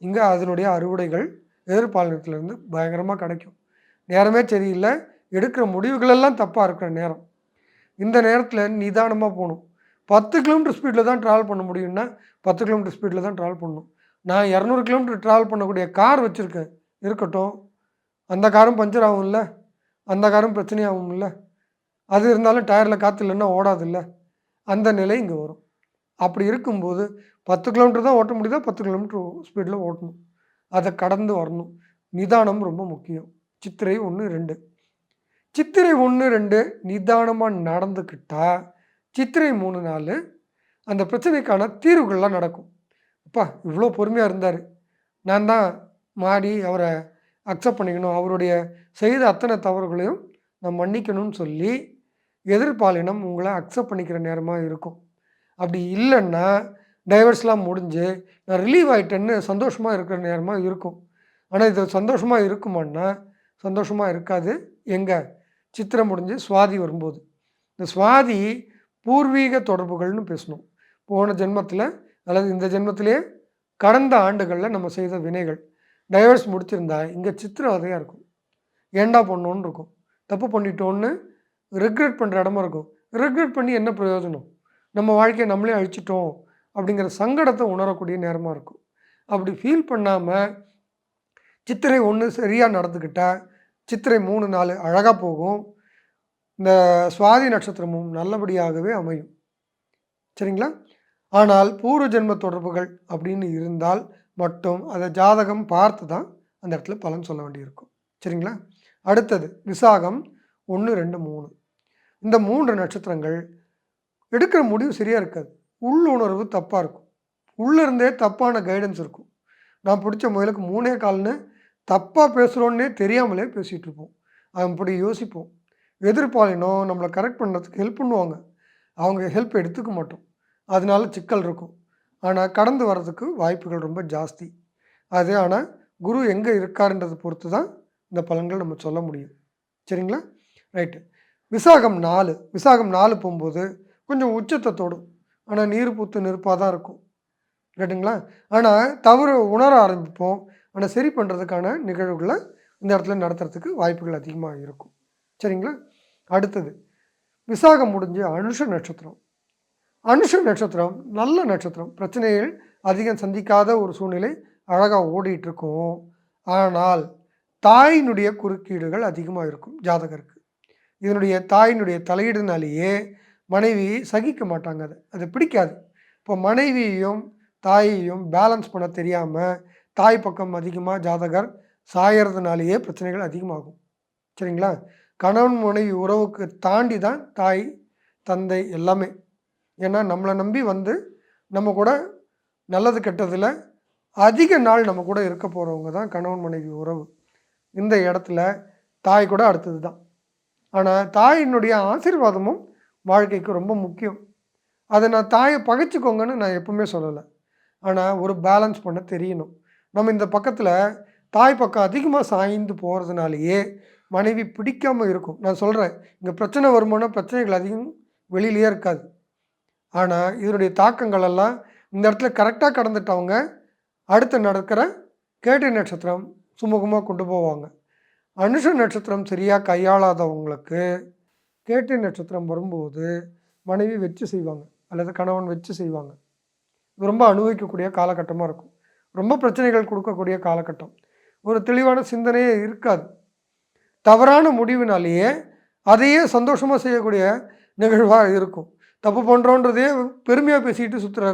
இங்க அதனுடைய அறுவடைகள் எதிர்பாலினத்திலிருந்து பயங்கரமா கிடைக்கும். நேரமே சரியில்ல. எடுக்கிற முடிவுகள் எல்லாம் தப்பா இருக்கிற நேரம். இந்த நேரத்தில நிதானமா போணும். 10 கிலோமீட்டர் ஸ்பீட்ல தான் டிராவல் பண்ண முடியும்னா, 10 கிலோமீட்டர் ஸ்பீட்ல தான் டிராவல் பண்ணணும். நான் 200 கிலோமீட்டர் டிராவல் பண்ணக்கூடிய கார் வச்சிருக்கேன். இருக்கட்டும். அந்த காரும் பஞ்சர் ஆகும்ல. அந்த காரும் பிரச்சனையாகும்ல. அது இருந்தாலும் டயர்ல காத்து இல்லன்னா ஓடாதுல்ல. அந்த நிலை இங்க வரும். அப்படி இருக்கும்போது 10 கிலோமீட்டர் தான் ஓட்ட முடியுதா 10 கிலோமீட்டர் ஸ்பீட்ல ஓட்டணும். அத கடந்து வரணும். நிதானம் ரொம்ப முக்கியம். சித்திரை 1, 2. சித்திரை 1, 2 நிதானமா நடந்துக்கிட்டா, சித்திரை 3, 4 அந்த பிரச்சனைக்கான தீர்வுகள்லாம் நடக்கும். அப்பா! இவ்ளோ பொறுமையா இருந்தாரு. நான் தான் மாறி அவர அக்செப்ட் பண்ணிக்கணும். அவருடைய செய்த அத்தனை தவறுகளையும் நான் மன்னிக்கணும்னு சொல்லி, எதிர்பாலினம் உங்கள அக்செப்ட் பண்ணிக்கிற நேரமா இருக்கும். அப்படி இல்லன்னா, டைவர்ஸ்லாம் முடிஞ்சு நான் ரிலீவ் ஆயிட்டேன்னு சந்தோஷமா இருக்கிற நேரமா இருக்கும். ஆனா, இது சந்தோஷமா இருக்குமான்னா, சந்தோஷமா இருக்காது. எங்க? சித்திரை முடிஞ்சு சுவாதி வரும்போது. இந்த சுவாதி பூர்வீக தொடர்புகள்னு பேசணும். போன ஜென்மத்தில அல்லது இந்த ஜென்மத்திலேயே கடந்த ஆண்டுகள்ல நம்ம செய்த வினைகள். டைவர்ஸ் முடிச்சிருந்தா, இங்க சித்திரவதையா இருக்கும். ஏன்டா பண்ணோம்னு இருக்கும். தப்பு பண்ணிட்டோம்னு ரிக்ரெட் பண்ற இடமா இருக்கும். ரிக்ரெட் பண்ணி என்ன பிரயோஜனம்? நம்ம வாழ்க்கைய நம்மளே அழிச்சிட்டோம் அப்படிங்கிற சங்கடத்த உணரக்கூடிய நேரமா இருக்கும். அப்படி ஃபீல் பண்ணாம சித்திரை 1 சரியா நடந்துக்கிட்டா, சித்திரை 3, 4 அழகா போகும். இந்த சுவாதி நட்சத்திரமும் நல்லபடியாகவே அமையும். சரிங்களா? ஆனால் பூர்வ ஜென்ம தொடர்புகள் அப்படின்னு இருந்தால் மட்டும் அத ஜாதகம் பார்த்து தான் அந்த இடத்துல பலன் சொல்ல வேண்டியிருக்கும். சரிங்களா? அடுத்தது விசாகம் 1, 2, 3. இந்த 3 நட்சத்திரங்கள் எடுக்கிற முடிவு சரியா இருக்காது. உள்ளுணர்வு தப்பா இருக்கும். உள்ள இருந்தே தப்பான கைடன்ஸ் இருக்கும். நான் பிடிச்ச முயலுக்கு 3 1/4ன்னு தப்பா பேசுறோன்னே தெரியாமலே பேசிட்டு இருப்போம். அப்படி யோசிப்போம். எதிர்ப்பாளினம் நம்மள கரெக்ட் பண்ணுறதுக்கு ஹெல்ப் பண்ணுவாங்க. அவங்க ஹெல்ப் எடுத்துக்க மாட்டோம். அதனால சிக்கல் இருக்கும். ஆனா கடந்து வர்றதுக்கு வாய்ப்புகள் ரொம்ப ஜாஸ்தி. அது ஆனா குரு எங்க இருக்காருன்றத பொறுத்து தான் இந்த பலன்கள் நம்ம சொல்ல முடியும். சரிங்களா? ரைட்டு. விசாகம் 4. விசாகம் 4 போம்போது கொஞ்சம் உச்சத்த தொடும். ஆனா நீர் பூத்து நெருப்பா தான் இருக்கும். ரைட்டுங்களா? ஆனா தவறு உணர ஆரம்பிப்போம். ஆனா சரி பண்றதுக்கான நிகழ்வுகள இந்த இடத்துல நடத்துறதுக்கு வாய்ப்புகள் அதிகமா இருக்கும். சரிங்களா? அடுத்தது விசாகம் முடிஞ்சு அனுஷ நட்சத்திரம். அனுஷ நட்சத்திரம் நல்ல நட்சத்திரம். பிரச்சனைகள் அதிகம் சந்திக்காத ஒரு சூழ்நிலை அழகா ஓடிட்டுருக்கும். ஆனால் தாயினுடைய குறுக்கீடுகள் அதிகமா இருக்கும் ஜாதகருக்கு. இதனுடைய தாயினுடைய தலையீடுனாலேயே மனைவி சகிக்க மாட்டாங்க அத. அது பிடிக்காது. இப்போ மனைவியையும், தாயையும் பேலன்ஸ் பண்ண தெரியாம, தாய் பக்கம் அதிகமா ஜாதகர் சாயறதுனாலேயே பிரச்சனைகள் அதிகமாகும். சரிங்களா? கணவன் மனைவி உறவுக்கு தாண்டி தான் தாய், தந்தை எல்லாமே. ஏன்னா நம்மள நம்பி வந்து நம்ம கூட நல்லது கெட்டதில அதிக நாள் நம்ம கூட இருக்க போறவங்க தான் கணவன் மனைவி உறவு. இந்த இடத்துல தாய் கூட அடுத்தது தான். ஆனா தாயினுடைய ஆசீர்வாதமும் வாழ்க்கைக்கு ரொம்ப முக்கியம். அத நான் தாய பகைச்சுக்கோங்கன்னு நான் எப்பவுமே சொல்லல. ஆனா ஒரு பேலன்ஸ் பண்ண தெரியணும். நம்ம இந்த பக்கத்துல தாய் பக்கம் அதிகமா சாய்ந்து போறதுனாலேயே மனைவி பிடிக்காம இருக்கும். நான் சொல்றேன், இங்க பிரச்சனை வருமானா பிரச்சனைகள் அதிகம் வெளியிலயே இருக்காது. ஆனா இதனுடைய தாக்கங்கள் எல்லாம் இந்த இடத்துல கரெக்ட்டா கடந்துட்டவங்க, அடுத்து நடக்கிற கேட்டை நட்சத்திரம் சுமூகமா கொண்டு போவாங்க. அனுஷ நட்சத்திரம் சரியா கையாளாதவங்களுக்கு கேட்டை நட்சத்திரம் வரும்போது மனைவி வச்சு செய்வாங்க அல்லது கணவன் வச்சு செய்வாங்க. இது ரொம்ப அனுபவிக்கக்கூடிய காலகட்டமா இருக்கும். ரொம்ப பிரச்சனைகள் கொடுக்கக்கூடிய காலகட்டம். ஒரு தெளிவான சிந்தனையே இருக்காது. தவறான முடிவினாலேயே அதையே சந்தோஷமா செய்யக்கூடிய நிகழ்வா இருக்கும். தப்பு பண்றோன்றதையே பெருமையா பேசிட்டு சுத்துற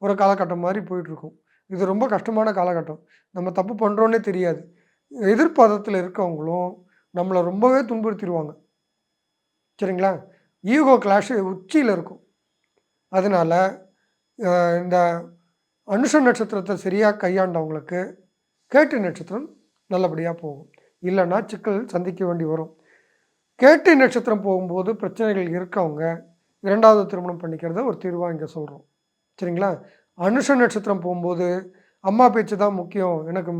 ஒரு காலகட்டம் மாரி போயிட்டுருக்கும். இது ரொம்ப கஷ்டமான காலகட்டம். நம்ம தப்பு பண்றோன்னே தெரியாது. எதிர்பாதத்துல இருக்கவங்களும் நம்மள ரொம்பவே துன்புறுத்திருவாங்க. சரிங்களா? ஈகோ கிளாஷ் உச்சியில இருக்கும். அதனால இந்த அனுஷ நட்சத்திரத்த சரியா கையாண்டவங்களுக்கு கேட்டை நட்சத்திரம் நல்லபடியா போகும். இல்லன்னா சிக்கல் சந்திக்க வேண்டி வரும். கேட்டை நட்சத்திரம் போகும்போது பிரச்சனைகள் இருக்கவங்க 2வது திருமணம் பண்ணிக்கிறத ஒரு தீர்வா இங்க சொல்றோம். சரிங்களா? அனுஷ நட்சத்திரம் போம்போது அம்மா பேச்சு தான் முக்கியம். எனக்கு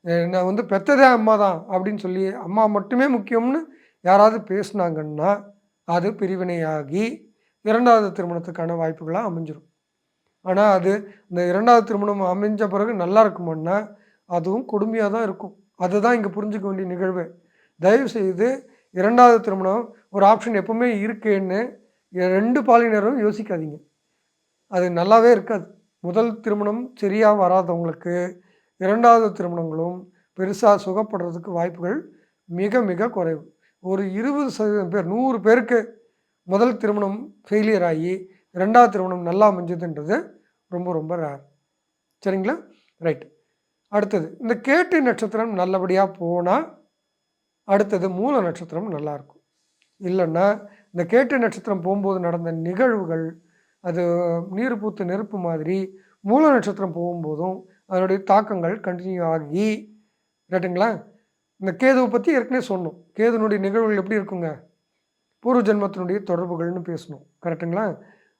என்ன வந்து பெத்ததே அம்மா தான் அப்படின்னு சொல்லி அம்மா மட்டுமே முக்கியம்னு யாராவது பேசுனாங்கன்னா, அது பிரிவினையாகி 2வது திருமணத்துக்கான வாய்ப்புகளா அமைஞ்சிரும். ஆனா அது இந்த 2வது திருமணம் அமைஞ்ச பிறகு நல்லா இருக்குமான்னா, அதுவும் கொடுமையா தான் இருக்கும். அதுதான் இங்க புரிஞ்சுக்க வேண்டிய நிகழ்வே. தயவுசெய்து 2வது திருமணம் ஒரு ஆப்ஷன் எப்பவுமே இருக்கேன்னு 2 பாலினரும் யோசிக்காதீங்க. அது நல்லாவே இருக்காது. முதல் திருமணம் சரியா வராதவங்களுக்கு 2வது திருமணங்களும் பெருசா சுகப்படுறதுக்கு வாய்ப்புகள் மிக மிக குறைவு. ஒரு 20% பேர் 100 பேருக்கு முதல் திருமணம் ஃபெயிலியர் ஆகி 2வது திருமணம் நல்லா அமைஞ்சதுன்றது ரொம்ப ரொம்ப ரேர். சரிங்களா? ரைட். அடுத்தது இந்த கேட்டை நட்சத்திரம் நல்லபடியா போனா, அடுத்தது மூல நட்சத்திரம் நல்லாயிருக்கும். இல்லன்னா இந்த கேட்டை நட்சத்திரம் போம்போது நடந்த நிகழ்வுகள், அது நீர் பூத்த நெருப்பு மாதிரி மூல நட்சத்திரம் போகும்போதும் அதனுடைய தாக்கங்கள் கன்டின்யூ ஆகி ரைட்டுங்களா? இந்த கேதுவ பத்தி ஏற்கனவே சொன்னோம். கேதுனுடைய நிகழ்வுகள் எப்படி இருக்குங்க? பூர்வ ஜென்மத்தினுடைய தொடர்புகள்னு பேசணும். கரெக்ட்டுங்களா?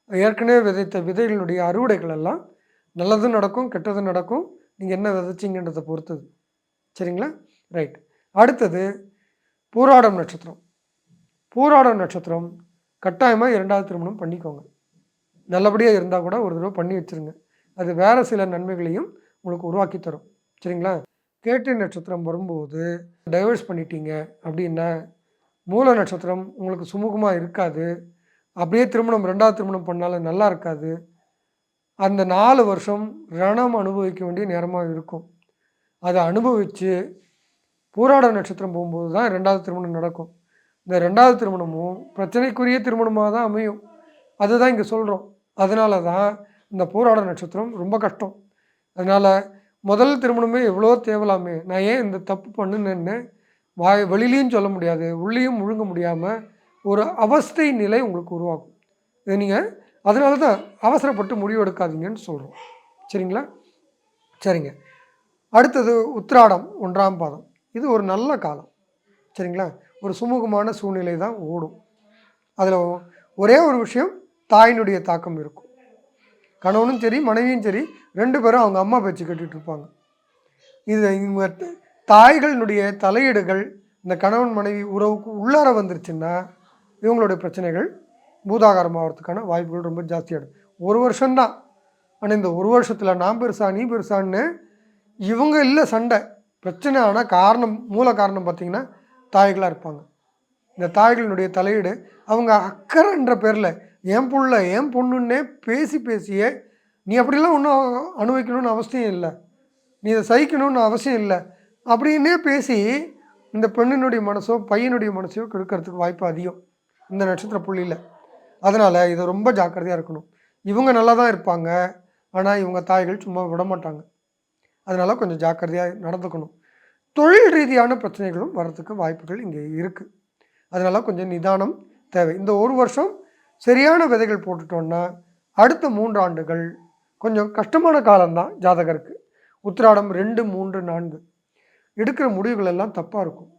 ஏற்கனவே விதைத்த விதைகளுடைய அறுவடைகள் எல்லாம் நல்லதும் நடக்கும், கெட்டதும் நடக்கும். நீங்கள் என்ன விதைச்சிங்கன்றதை பொறுத்தது. சரிங்களா? ரைட். அடுத்தது பூராடம் நட்சத்திரம். பூராடம் நட்சத்திரம் கட்டாயமாக 2வது திருமணம் பண்ணிக்கோங்க. நல்லபடியாக இருந்தால் கூட ஒரு தடவை பண்ணி வச்சுருங்க. அது வேறு சில நன்மைகளையும் உங்களுக்கு உருவாக்கி தரும். சரிங்களா? கேட்டை நட்சத்திரம் வரும்போது டைவர்ஸ் பண்ணிட்டீங்க அப்படின்னா மூல நட்சத்திரம் உங்களுக்கு சுமூகமாக இருக்காது. அப்படியே திருமணம் 2வது திருமணம் பண்ணாலும் நல்லா இருக்காது. அந்த 4 வருஷம் ரணம் அனுபவிக்க வேண்டிய நேரமாக இருக்கும். அதை அனுபவித்து பூராட நட்சத்திரம் போகும்போது தான் 2வது திருமணம் நடக்கும். இந்த 2வது திருமணமும் பிரச்சனைக்குரிய திருமணமாக தான் அமையும். அதுதான் இங்கே சொல்கிறோம். அதனால தான் இந்த பூராட நட்சத்திரம் ரொம்ப கஷ்டம். அதனால் முதல் திருமணமே எவ்வளோ தேவலாமே, நான் ஏன் இந்த தப்பு பண்ணுனேன்னு வெளியிலையும் சொல்ல முடியாது, உள்ளேயும் முழுங்க முடியாமல் ஒரு அவஸ்தை நிலை உங்களுக்கு உருவாகும். இதை நீங்கள் அதனால தான் அவசரப்பட்டு முடிவு எடுக்காதீங்கன்னு சொல்கிறோம். சரிங்களா? சரிங்க. அடுத்தது உத்திராடம் 1ஆம் பாதம். இது ஒரு நல்ல காலம். சரிங்களா? ஒரு சுமூகமான சூழ்நிலை தான் ஓடும். அதில் ஒரே ஒரு விஷயம், தாயினுடைய தாக்கம் இருக்கும். கணவனும் சரி மனைவியும் சரி 2 பேரும் அவங்க அம்மா பேச்சு கேட்டுட்டு இருப்பாங்க. இது இவங்க தாய்களினுடைய தலையீடுகள் இந்த கணவன் மனைவி உறவுக்கு உள்ளார வந்துருச்சுன்னா இவங்களுடைய பிரச்சனைகள் பூதாகாரம் ஆகிறதுக்கான வாய்ப்புகள் ரொம்ப ஜாஸ்தியாகிடும். 1 வருஷம்தான். ஆனால் இந்த 1 வருஷத்தில் நான் பெருசா நீ பெருசான்னு இவங்க இல்லை சண்டை பிரச்சனை. ஆனால் காரணம் மூல காரணம் பார்த்திங்கன்னா தாய்களாக இருப்பாங்க. இந்த தாய்களினுடைய தலையீடு அவங்க அக்கறைன்ற பேரில் என் புள்ள என் பொண்ணுன்னே பேசியே நீ அப்படிலாம் ஒன்றும் அனுபவிக்கணும்னு அவசியம் இல்லை, நீ இதை சகிக்கணும்னு அவசியம் இல்லை அப்படின்னே பேசி இந்த பெண்ணினுடைய மனசோ பையனுடைய மனசையோ கெடுக்கிறதுக்கு வாய்ப்பு அதிகம் இந்த நட்சத்திர புள்ளியில். அதனால் இதை ரொம்ப ஜாக்கிரதையாக இருக்கணும். இவங்க நல்லா தான் இருப்பாங்க, ஆனால் இவங்க தாய்கள் சும்மா விட மாட்டாங்க. அதனால் கொஞ்சம் ஜாக்கிரதையாக நடந்துக்கணும். தொழில் ரீதியான பிரச்சனைகளும் வர்றதுக்கு வாய்ப்புகள் இங்கே இருக்குது. அதனால் கொஞ்சம் நிதானம் தேவை. இந்த 1 வருஷம் சரியான விதைகள் போட்டுட்டோன்னா அடுத்த 3 ஆண்டுகள் கொஞ்சம் கஷ்டமான காலம்தான் ஜாதகருக்கு. உத்திராடம் 2, 3, 4 எடுக்கிற முடிவுகள் எல்லாம் தப்பாக இருக்கும்.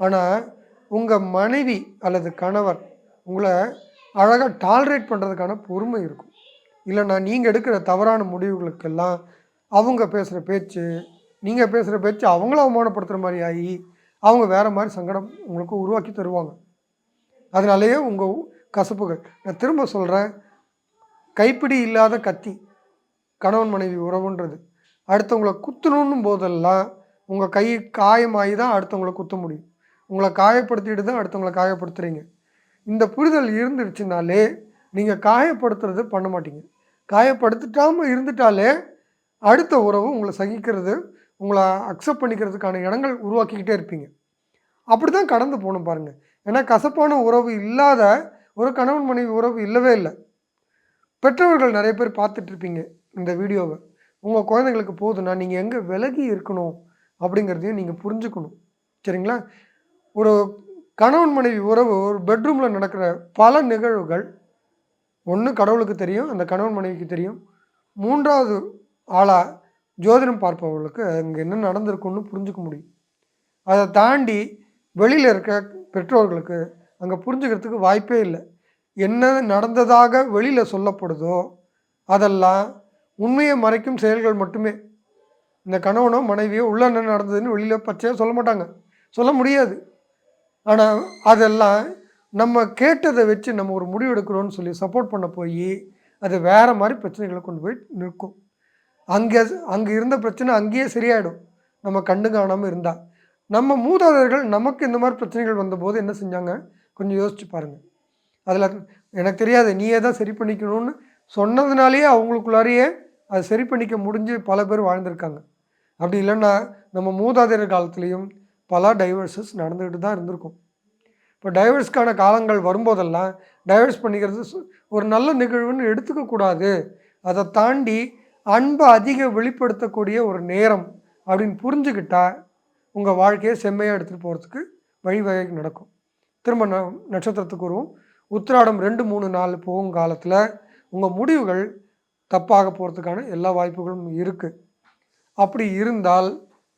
ஆனால் உங்கள் மனைவி அல்லது கணவர் உங்களை அழகாக டாலரேட் பண்ணுறதுக்கான பொறுமை இருக்கும். இல்லைன்னா நீங்கள் எடுக்கிற தவறான முடிவுகளுக்கெல்லாம் அவங்க பேசுகிற பேச்சு, நீங்கள் பேசுகிற பேச்சு அவங்கள அவமானப்படுத்துகிற மாதிரி ஆகி அவங்க வேறு மாதிரி சங்கடம் உங்களுக்கு உருவாக்கி தருவாங்க. அதனாலேயே உங்கள் கசப்புகள், நான் திரும்ப சொல்கிறேன், கைப்பிடி இல்லாத கத்தி கணவன் மனைவி உறவுன்றது. அடுத்தவங்களை குத்தணும் போதெல்லாம் உங்கள் கை காயமாகி தான் அடுத்தவங்களை குத்த முடியும். உங்களை காயப்படுத்திட்டு தான் அடுத்தவங்களை காயப்படுத்துகிறீங்க. இந்த புரிதல் இருந்துருச்சுனாலே நீங்கள் காயப்படுத்துறது பண்ண மாட்டீங்க. காயப்படுத்திட்டாமல் இருந்துட்டாலே அடுத்த உறவு உங்களை சகிக்கிறது, உங்களை அக்செப்ட் பண்ணிக்கிறதுக்கான இடங்கள் உருவாக்கிக்கிட்டே இருப்பீங்க. அப்படி தான் கடந்து போகணும் பாருங்கள். ஏன்னா கசப்பான உறவு இல்லாத ஒரு கணவன் மனைவி உறவு இல்லவே இல்லை. பெற்றவர்கள் நிறைய பேர் பார்த்துட்ருப்பீங்க இந்த வீடியோவை. உங்கள் குழந்தைங்களுக்கு போதுன்னா நீங்கள் எங்கே விலகி இருக்கணும் அப்படிங்கிறதையும் நீங்கள் புரிஞ்சுக்கணும். சரிங்களா? ஒரு கணவன் மனைவி உறவு ஒரு பெட்ரூமில் நடக்கிற பல நிகழ்வுகள் ஒன்று கடவுளுக்கு தெரியும், அந்த கணவன் மனைவிக்கு தெரியும். 3வது ஆளாக ஜோதிடம் பார்ப்பவர்களுக்கு அங்கே என்ன நடந்திருக்குன்னு புரிஞ்சுக்க முடியும். அதை தாண்டி வெளியில் இருக்க பெற்றோர்களுக்கு அங்கே புரிஞ்சுக்கிறதுக்கு வாய்ப்பே இல்லை. என்ன நடந்ததாக வெளியில் சொல்லப்படுதோ அதெல்லாம் உண்மையை மறைக்கும் செயல்கள் மட்டுமே. இந்த கணவனோ மனைவியோ உள்ள என்ன நடந்ததுன்னு வெளியில் பச்சையாக சொல்ல மாட்டாங்க, சொல்ல முடியாது. ஆனால் அதெல்லாம் நம்ம கேட்டதை வச்சு நம்ம ஒரு முடிவு எடுக்கிறோன்னு சொல்லி சப்போர்ட் பண்ண போய் அது வேறு மாதிரி பிரச்சனைகளை கொண்டு போய் நிற்கும். அங்கே இருந்த பிரச்சனை அங்கேயே சரியாயிடும் நம்ம கண்டு காணாமல் இருந்தால். நம்ம மூதாதையர்கள் நமக்கு இந்த மாதிரி பிரச்சனைகள் வந்தபோது என்ன செஞ்சாங்க கொஞ்சம் யோசிச்சு பாருங்கள். அதில் எனக்கு தெரியாது நீயே தான் சரி பண்ணிக்கணும்னு சொன்னதுனாலேயே அவங்களுக்குள்ளாரையே அதை சரி பண்ணிக்க முடிஞ்சு பல பேர் வாழ்ந்திருக்காங்க. அப்படி இல்லைன்னா நம்ம மூதாதையர் காலத்துலேயும் பல டைவர்ஸஸ் நடந்துக்கிட்டு தான் இருந்திருக்கும். இப்போ டைவர்ஸ்க்கான காலங்கள் வரும்போதெல்லாம் டைவர்ஸ் பண்ணிக்கிறது ஒரு நல்ல நிகழ்வுன்னு எடுத்துக்கக்கூடாது. அதை தாண்டி அன்பை அதிக வெளிப்படுத்தக்கூடிய ஒரு நேரம் அப்படின்னு புரிஞ்சுக்கிட்டால் உங்கள் வாழ்க்கையை செம்மையாக எடுத்துகிட்டு போகிறதுக்கு வழிவகை நடக்கும். திரும்ப நட்சத்திரத்துக்கு வருவோம். உத்திராடம் 2, 3, 4 போகும் காலத்தில் உங்கள் முடிவுகள் தப்பாக போகிறதுக்கான எல்லா வாய்ப்புகளும் இருக்குது. அப்படி இருந்தால்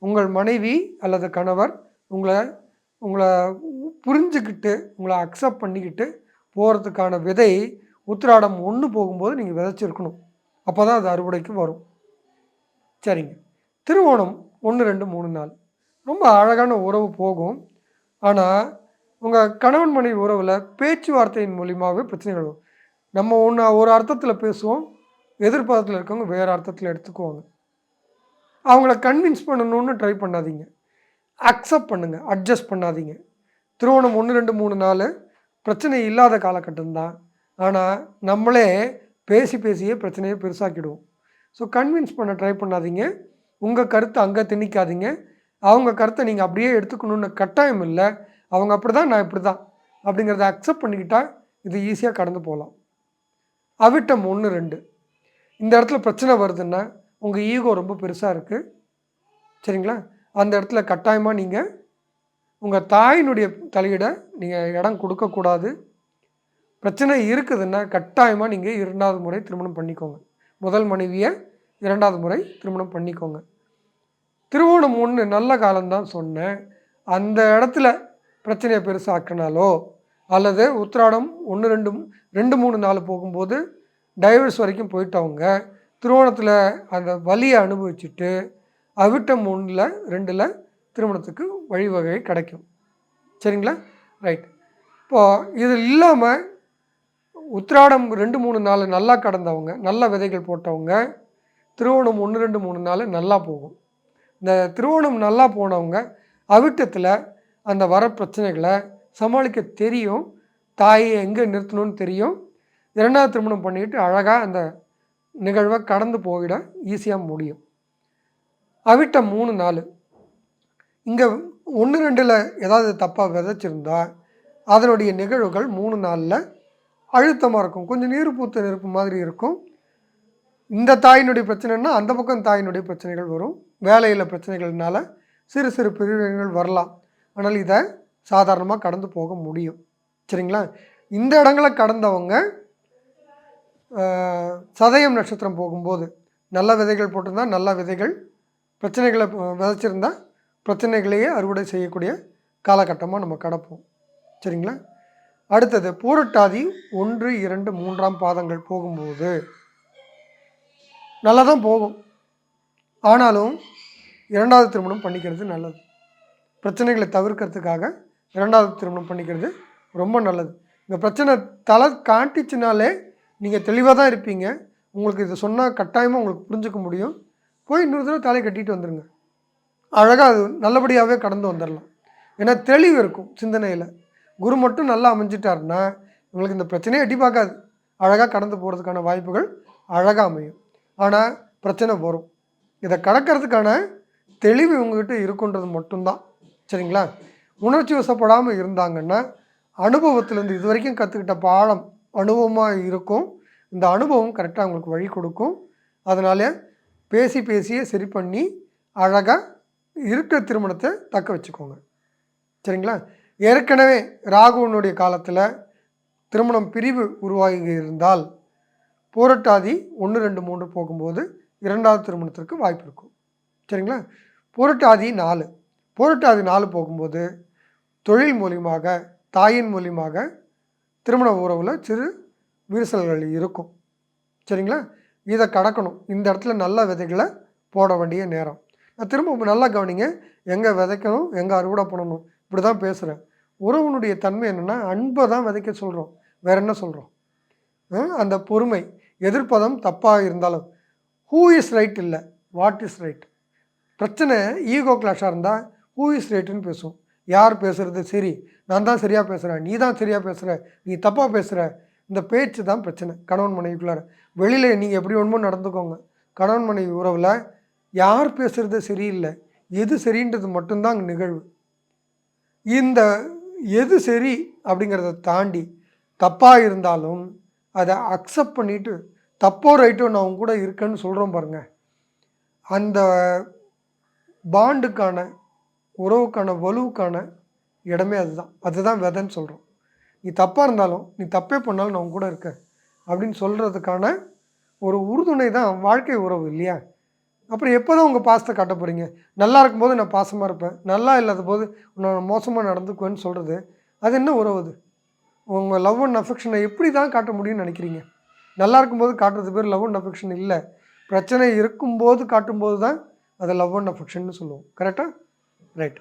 உங்கள் மனைவி அல்லது கணவர் உங்களை புரிஞ்சுக்கிட்டு உங்களை அக்செப்ட் பண்ணிக்கிட்டு போகிறதுக்கான விதை உத்திராடம் 1 போகும்போது நீங்கள் விதைச்சிருக்கணும். அப்போ தான் அது அறுவடைக்கு வரும். சரிங்க. திருவோணம் 1, 2, 3, 4 ரொம்ப அழகான உறவு போகும். ஆனால் உங்கள் கணவன் மனைவி உறவில் பேச்சுவார்த்தையின் மூலியமாகவே பிரச்சனைகள் வரும். நம்ம ஒரு அர்த்தத்தில் பேசுவோம், எதிர்பார்த்தில் இருக்கவங்க வேறு அர்த்தத்தில் எடுத்துக்குவாங்க. அவங்கள கன்வின்ஸ் பண்ணணும்னு ட்ரை பண்ணாதீங்க. அக்செப்ட் பண்ணுங்கள், அட்ஜஸ்ட் பண்ணாதீங்க. திருவோணம் 1, 2, 3, 4 பிரச்சனை இல்லாத காலகட்டம் தான். ஆனால் நம்மளே பேசியே பிரச்சனையை பெருசாக்கிடுவோம். ஸோ கன்வின்ஸ் பண்ண ட்ரை பண்ணாதீங்க. உங்கள் கருத்தை அங்கே திணிக்காதீங்க. அவங்க கருத்தை நீங்கள் அப்படியே எடுத்துக்கணுன்னு கட்டாயம் இல்லை. அவங்க அப்படி தான், நான் இப்படி தான் அப்படிங்கிறத அக்செப்ட் பண்ணிக்கிட்டால் இது ஈஸியாக கடந்து போகலாம். அவிட்டம் 1, 2 இந்த இடத்துல பிரச்சனை வருதுன்னா உங்கள் ஈகோ ரொம்ப பெருசாக இருக்குது. சரிங்களா? அந்த இடத்துல கட்டாயமாக நீங்கள் உங்கள் தாயினுடைய தலையிட நீங்கள் இடம் கொடுக்கக்கூடாது. பிரச்சனை இருக்குதுன்னா கட்டாயமாக நீங்கள் 2வது முறை திருமணம் பண்ணிக்கோங்க. முதல் மனைவியை 2வது முறை திருமணம் பண்ணிக்கோங்க. திருவோணம் 1 நல்ல காலம்தான் சொன்னேன். அந்த இடத்துல பிரச்சனையை பெருசாக்கினாலோ அல்லது உத்திராடம் 1, 2, 3, 4 போகும்போது டைவர்ஸ் வரைக்கும் போயிட்டவங்க திருவோணத்தில் அந்த வலியை அனுபவிச்சுட்டு அவிட்டம் 1, 2 திருமணத்துக்கு வழிவகை கிடைக்கும். சரிங்களா? ரைட். இப்போது இது இல்லாமல் உத்திராடம் 2, 3, 4 நல்லா கடந்தவங்க, நல்ல விதைகள் போட்டவங்க திருவோணம் 1, 2, 3, 4 நல்லா போகும். இந்த திருவோணம் நல்லா போனவங்க அவிட்டத்தில் அந்த வர பிரச்சனைகளை சமாளிக்க தெரியும். தாயை எங்கே நிறுத்தணும்னு தெரியும். 2வது திருமணம் பண்ணிக்கிட்டு அழகாக அந்த நிகழ்வை கடந்து போயிட ஈஸியாக முடியும். அவிட்டம் 3, 4 இங்கே 1, 2 ஏதாவது தப்பாக விதைச்சிருந்தா அதனுடைய நிகழ்வுகள் 3, 4 அழுத்தமாக இருக்கும். கொஞ்சம் நீர் பூத்த நெருப்பு மாதிரி இருக்கும். இந்த தாயினுடைய பிரச்சனைன்னா அந்த பக்கம் தாயினுடைய பிரச்சனைகள் வரும். வேலையில் பிரச்சனைகள்னால சிறு சிறு பிரிவினைகள் வரலாம். ஆனால் இதை சாதாரணமாக கடந்து போக முடியும். சரிங்களா? இந்த இடங்களை கடந்தவங்க சதயம் நட்சத்திரம் போகும்போது நல்ல விதைகள் போட்டிருந்தால் நல்ல விதைகள், பிரச்சனைகளை விதைச்சிருந்தால் பிரச்சனைகளையே அறுவடை செய்யக்கூடிய காலகட்டமாக நம்ம கடப்போம். சரிங்களா? அடுத்தது பூரட்டாதி 1, 2, 3ஆம் பாதங்கள் போகும்போது நல்லா தான் போகும். ஆனாலும் 2வது திருமணம் பண்ணிக்கிறது நல்லது. பிரச்சனைகளை தவிர்க்கிறதுக்காக 2வது திருமணம் பண்ணிக்கிறது ரொம்ப நல்லது. இந்த பிரச்சனை தலை காட்டிச்சுனாலே நீங்கள் தெளிவாக தான் இருப்பீங்க. உங்களுக்கு இதை சொன்னால் கட்டாயமாக உங்களுக்கு புரிஞ்சுக்க முடியும். போய் இன்னொரு தடவை தலையை கட்டிட்டு வந்துடுங்க. அழகாக அது நல்லபடியாகவே கடந்து வந்துடலாம். ஏன்னா தெளிவு இருக்கும் சிந்தனையில். குரு மட்டும் நல்லா அமைஞ்சிட்டாருன்னா உங்களுக்கு இந்த பிரச்சனையை எட்டி பார்க்காது. அழகாக கடந்து போகிறதுக்கான வாய்ப்புகள் அழகாக அமையும். ஆனால் பிரச்சனை வரும். இதை கடக்கிறதுக்கான தெளிவு இவங்ககிட்ட இருக்குன்றது மட்டும்தான். சரிங்களா? உணர்ச்சி வசப்படாமல் இருந்தாங்கன்னா அனுபவத்திலேருந்து இது வரைக்கும் கற்றுக்கிட்ட பாடம் அனுபவமாக இருக்கும். இந்த அனுபவம் கரெக்டாக அவங்களுக்கு வழி கொடுக்கும். அதனால் பேசியே சரி பண்ணி அழகாக இருக்கிற திருமணத்தை தக்க வச்சுக்கோங்க. சரிங்களா? ஏற்கனவே ராகுவனுடைய காலத்தில் திருமணம் பிரிவு உருவாகி இருந்தால் பூரட்டாதி 1, 2, 3 போகும்போது 2வது திருமணத்திற்கு வாய்ப்பு இருக்கும். சரிங்களா? பூரட்டாதி 4 போகும்போது தொழில் மூலியமாக, தாயின் மூலியமாக திருமண உறவில் சிறு விரிசல்கள் இருக்கும். சரிங்களா? இதை கடக்கணும். இந்த இடத்துல நல்ல விதைகளை போட வேண்டிய நேரம். நான் திரும்ப நல்லா கவனிங்க. எங்கே விதைக்கணும், எங்கே அறுவடை பண்ணணும், இப்படி தான் பேசுகிறேன். உறவுனுடைய தன்மை என்னென்னா அன்பை தான் விதைக்க சொல்கிறோம். வேற என்ன சொல்கிறோம்? அந்த பொறுமை, எதிர்ப்பதம் தப்பாக இருந்தாலும் ஹூ இஸ் ரைட் இல்லை, வாட் இஸ் ரைட். பிரச்சனை ஈகோ கிளாஷாக இருந்தால் ஹூ இஸ் ரைட்டுன்னு பேசுவோம். யார் பேசுகிறது சரி, நான் தான் சரியாக பேசுகிறேன், நீ தான் சரியாக பேசுகிற, நீ தப்பாக பேசுகிற, இந்த பேச்சு தான் பிரச்சனை கணவன் மனைவிக்குள்ளார. வெளியில் நீங்கள் எப்படி வேணுமோ நடந்துக்கோங்க. கணவன் மனைவி உறவில் யார் பேசுகிறது சரியில்லை, எது சரின்றது மட்டும்தான் அங்கே நிகழ்வு. இந்த எது சரி அப்படிங்கிறத தாண்டி தப்பாக இருந்தாலும் அதை அக்செப்ட் பண்ணிவிட்டு தப்போ ரைட்டோ நான் அவங்க கூட இருக்கேன்னு சொல்கிறோம் பாருங்கள். அந்த பாண்டுக்கான உறவுக்கான வலுவுக்கான இடமே அதுதான் விதைன்னு சொல்கிறோம். நீ தப்பாக இருந்தாலும் நீ தப்பே பண்ணாலும் நான் கூட இருக்கேன் அப்படின்னு சொல்கிறதுக்கான ஒரு உறுதுணை தான் வாழ்க்கை உறவு இல்லையா? அப்புறம் எப்போ தான் உங்கள் பாசத்தை காட்ட போகிறீங்க? நல்லா இருக்கும்போது நான் பாசமாக இருப்பேன், நல்லா இல்லாத போது நான் மோசமாக நடந்துக்குவேன்னு சொல்கிறது அது என்ன உறவு? அது உங்கள் லவ் அண்ட் அஃபெக்ஷனை எப்படி தான் காட்ட முடியும்னு நினைக்கிறீங்க? நல்லா இருக்கும்போது காட்டுறது பேர் லவ் அண்ட் அஃபெக்ஷன் இல்லை. பிரச்சனை இருக்கும்போது காட்டும்போது தான் அதை லவ் அண்ட் அஃபெக்ஷன்னு சொல்லுவோம். கரெக்டாக? ரைட்.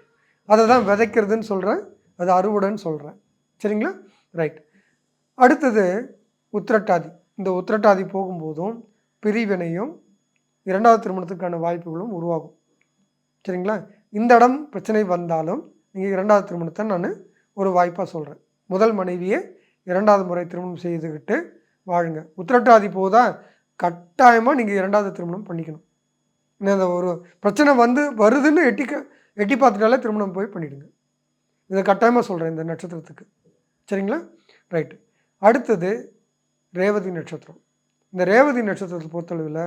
அதை தான் விதைக்கிறதுன்னு சொல்கிறேன், அது அறுவடைன்னு சொல்கிறேன். சரிங்களா? ரைட். அடுத்தது உத்திரட்டாதி. இந்த உத்திரட்டாதி போகும்போதும் பிரிவினையும் 2வது திருமணத்துக்கான வாய்ப்புகளும் உருவாகும். சரிங்களா? இந்த இடம் பிரச்சனை வந்தாலும் நீங்கள் 2வது திருமணத்தை நான் ஒரு வாய்ப்பாக சொல்கிறேன். முதல் மனைவியை 2வது முறை திருமணம் செய்துக்கிட்டு வாழுங்க. உத்திரட்டாதி போதா கட்டாயமாக நீங்கள் 2வது திருமணம் பண்ணிக்கணும். இந்த ஒரு பிரச்சனை வருதுன்னு எட்டி பார்த்துட்டாலே திருமணம் போய் பண்ணிவிடுங்க. இதை கட்டாயமாக சொல்கிறேன் இந்த நட்சத்திரத்துக்கு. சரிங்களா? ரைட்டு. அடுத்தது ரேவதி நட்சத்திரம். இந்த ரேவதி நட்சத்திரத்தை பொறுத்தளவில்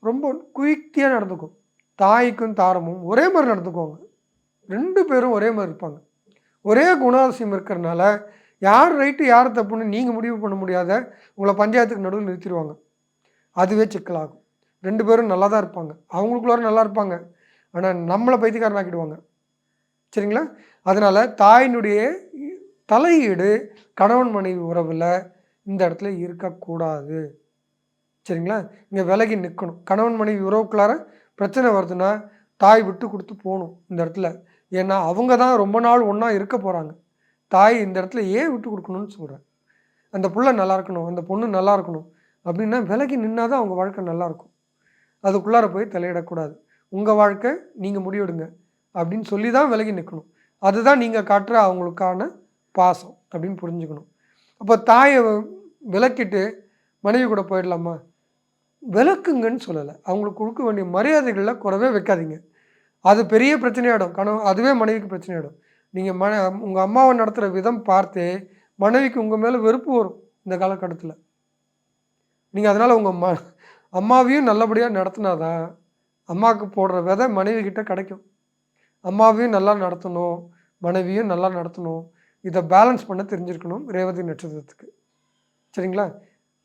ரொம்ப குயிக்தியாக நடந்துக்கும். தாய்க்கும் தாரமும் ஒரே மாதிரி நடந்துக்குவாங்க. 2 பேரும் ஒரே மாதிரி இருப்பாங்க. ஒரே குணாதிசயம் இருக்கிறனால யார் ரைட்டு யார் தப்புன்னு நீங்கள் முடிவு பண்ண முடியாத உங்களை பஞ்சாயத்துக்கு நடுவில் நிறுத்திடுவாங்க. அதுவே சிக்கலாகும். 2 பேரும் நல்லா தான் இருப்பாங்க, அவங்களுக்குள்ளார நல்லா இருப்பாங்க, ஆனால் நம்மளை பைத்தியக்காரனாக்கிடுவாங்க. சரிங்களா? அதனால் தாயினுடைய தலையீடு கணவன் மனைவி உறவில் இந்த இடத்துல இருக்கக்கூடாது. சரிங்களா? இங்கே விலகி நிற்கணும். கணவன் மனைவி உறவுக்குள்ளார பிரச்சனை வருதுன்னா தாய் விட்டு கொடுத்து போகணும் இந்த இடத்துல. ஏன்னா அவங்க தான் ரொம்ப நாள் ஒன்றா இருக்க போகிறாங்க. தாய் இந்த இடத்துல ஏன் விட்டு கொடுக்கணும்னு சொல்கிறேன். அந்த புள்ள நல்லா இருக்கணும், அந்த பொண்ணு நல்லா இருக்கணும் அப்படின்னா விலகி நின்னா தான் அவங்க வாழ்க்கை நல்லாயிருக்கும். அதுக்குள்ளார போய் தலையிடக்கூடாது. உங்கள் வாழ்க்கை நீங்கள் முடிவெடுங்க அப்படின்னு சொல்லி தான் விலகி நிற்கணும். அதுதான் நீங்கள் காட்டுற அவங்களுக்கான பாசம் அப்படின்னு புரிஞ்சுக்கணும். அப்போ தாயை விலக்கிட்டு மனைவி கூட போயிடலாமா? விளக்குங்கன்னு சொல்லலை. அவங்களுக்கு கொடுக்க வேண்டிய மரியாதைகளில் குறவே வைக்காதீங்க. அது பெரிய பிரச்சனையாயிடும். அதுவே மனைவிக்கு பிரச்சனையாயிடும். நீங்கள் உங்கள் அம்மாவை நடத்துகிற விதம் பார்த்தே மனைவிக்கு உங்கள் மேலே வெறுப்பு வரும் இந்த காலகட்டத்தில். நீங்கள் அதனால் உங்கள் அம்மாவையும் நல்லபடியாக நடத்தினா தான் அம்மாவுக்கு போடுற விதை மனைவி கிட்ட கிடைக்கும். அம்மாவையும் நல்லா நடத்தணும், மனைவியும் நல்லா நடத்தணும். இதை பேலன்ஸ் பண்ண தெரிஞ்சிருக்கணும் ரேவதி நட்சத்திரத்துக்கு. சரிங்களா?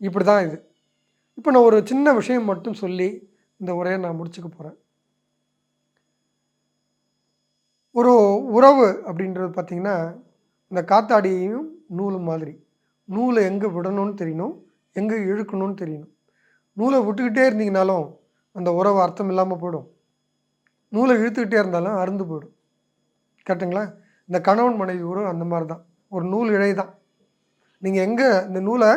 இப்படி தான் இது. இப்போ நான் ஒரு சின்ன விஷயம் மட்டும் சொல்லி இந்த உரையை நான் முடிச்சுக்க போகிறேன். ஒரு உறவு அப்படின்றது பார்த்திங்கன்னா இந்த காத்தாடியையும் நூலும் மாதிரி. நூலை எங்கே விடணும்னு தெரியணும், எங்கே இழுக்கணும்னு தெரியணும். நூலை விட்டுக்கிட்டே இருந்தீங்கனாலும் அந்த உறவு அர்த்தம் இல்லாமல் போயிடும். நூலை இழுத்துக்கிட்டே இருந்தாலும் அறுந்து போயிடும். கரெக்டுங்களா? இந்த கணவன் மனைவி உறவு அந்த மாதிரி தான், ஒரு நூல் இழை தான். நீங்கள் எங்கே இந்த நூலை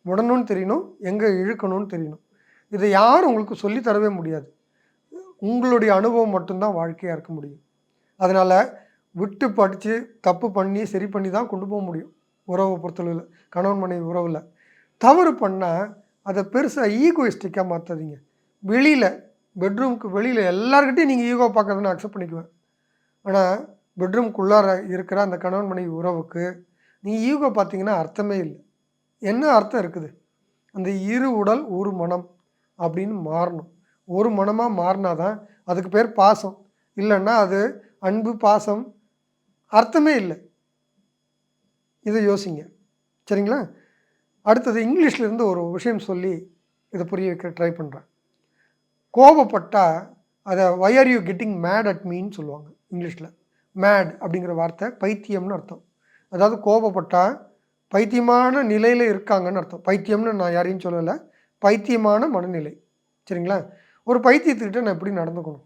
விடணும்னு தெரியணும், எங்கே இழுக்கணும்னு தெரியணும். இதை யாரும் உங்களுக்கு சொல்லி தரவே முடியாது. உங்களுடைய அனுபவம் மட்டும்தான் வாழ்க்கையாக இருக்க முடியும். அதனால் விட்டு படித்து தப்பு பண்ணி சரி பண்ணி தான் கொண்டு போக முடியும் உறவை பொறுத்தளவில். கணவன் மனைவி உறவில் தவறு பண்ணால் அதை பெருசாக ஈகோயிஸ்டிக்காக மாற்றாதீங்க. வெளியில் பெட்ரூமுக்கு வெளியில் எல்லாருக்கிட்டையும் நீங்கள் ஈகோ பார்க்கறதுன்னு அக்செப்ட் பண்ணிக்குவேன். ஆனால் பெட்ரூம்குள்ளார இருக்கிற அந்த கணவன் மனைவி உறவுக்கு நீங்கள் ஈகோ பார்த்தீங்கன்னா அர்த்தமே இல்லை. என்ன அர்த்தம் இருக்குது? அந்த இரு உடல் ஒரு மனம் அப்படின்னு மாறணும். ஒரு மனமாக மாறினா தான் அதுக்கு பேர் பாசம். இல்லைன்னா அது அன்பு, பாசம் அர்த்தமே இல்லை. இதை யோசிங்க. சரிங்களா? அடுத்தது இங்கிலீஷ்லேருந்து ஒரு விஷயம் சொல்லி இதை புரிய வைக்க ட்ரை பண்ணுறேன். கோபப்பட்டால் அதை why are you getting mad at மீன்னு சொல்லுவாங்க இங்கிலீஷில். மேட் அப்படிங்கிற வார்த்தை பைத்தியம்னு அர்த்தம். அதாவது கோபப்பட்டால் பைத்தியமான நிலையில் இருக்காங்கன்னு அர்த்தம். பைத்தியம்னு நான் யாரையும் சொல்லலை, பைத்தியமான மனநிலை. சரிங்களா? ஒரு பைத்தியத்துக்கிட்ட நான் எப்படி நடந்துக்கணும்?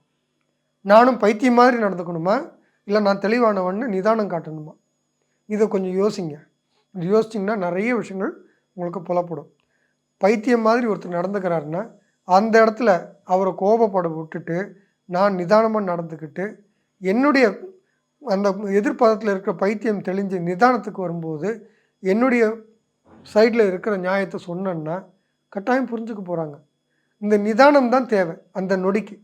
நானும் பைத்தியம் மாதிரி நடந்துக்கணுமா, இல்லை நான் தெளிவானவன்னு நிதானம் காட்டணுமா? இதை கொஞ்சம் யோசிங்க. இது யோசிச்சிங்கன்னா நிறைய விஷயங்கள் உங்களுக்கு புலப்படும். பைத்தியம் மாதிரி ஒருத்தர் நடந்துக்கிறாருன்னா அந்த இடத்துல அவரை கோபப்பட விட்டுட்டு நான் நிதானமாக நடந்துக்கிட்டு என்னுடைய அந்த எதிர்பாதத்தில் இருக்கிற பைத்தியம் தெளிஞ்சு நிதானத்துக்கு வரும்போது என்னுடைய சைடில் இருக்கிற நியாயத்தை சொன்னேன்னா கட்டாயம் புரிஞ்சுக்க போகிறாங்க. இந்த நிதானம் தான் தேவை அந்த நொடிக்கு.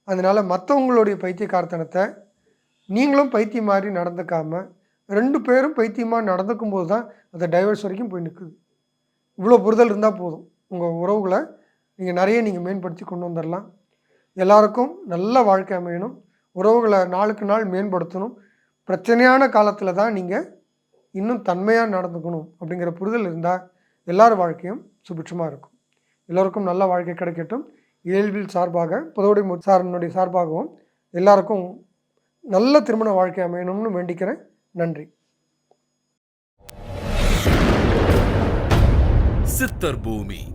அதனால் மற்றவங்களுடைய பைத்தியக்காரத்தனத்தை நீங்களும் பைத்தியம் மாதிரி நடந்துக்காமல் 2 பேரும் பைத்தியமாக நடந்துக்கும் போது தான் அதை டைவர்ஸ் வரைக்கும் போய் நிற்குது. இவ்வளோ புரிதல் இருந்தால் போதும். உங்கள் உறவுகளை நீங்கள் மேம்படுத்தி கொண்டு வந்துடலாம். எல்லாருக்கும் நல்ல வாழ்க்கை அமையணும். உறவுகளை நாளுக்கு நாள் மேம்படுத்தணும். பிரச்சனையான காலத்தில் தான் நீங்கள் இன்னும் தன்மையாக நடந்துக்கணும் அப்படிங்கிற புரிதல் இருந்தால் எல்லார் வாழ்க்கையும் சுபிட்சமாக இருக்கும். எல்லோருக்கும் நல்ல வாழ்க்கை கிடைக்கட்டும். இயல்பில் சார்பாக புதோடி சாரனுடைய சார்பாகவும் எல்லாருக்கும் நல்ல திருமண வாழ்க்கை அமையணும்னு வேண்டிக்கிறேன். நன்றி. சித்தர் பூமி.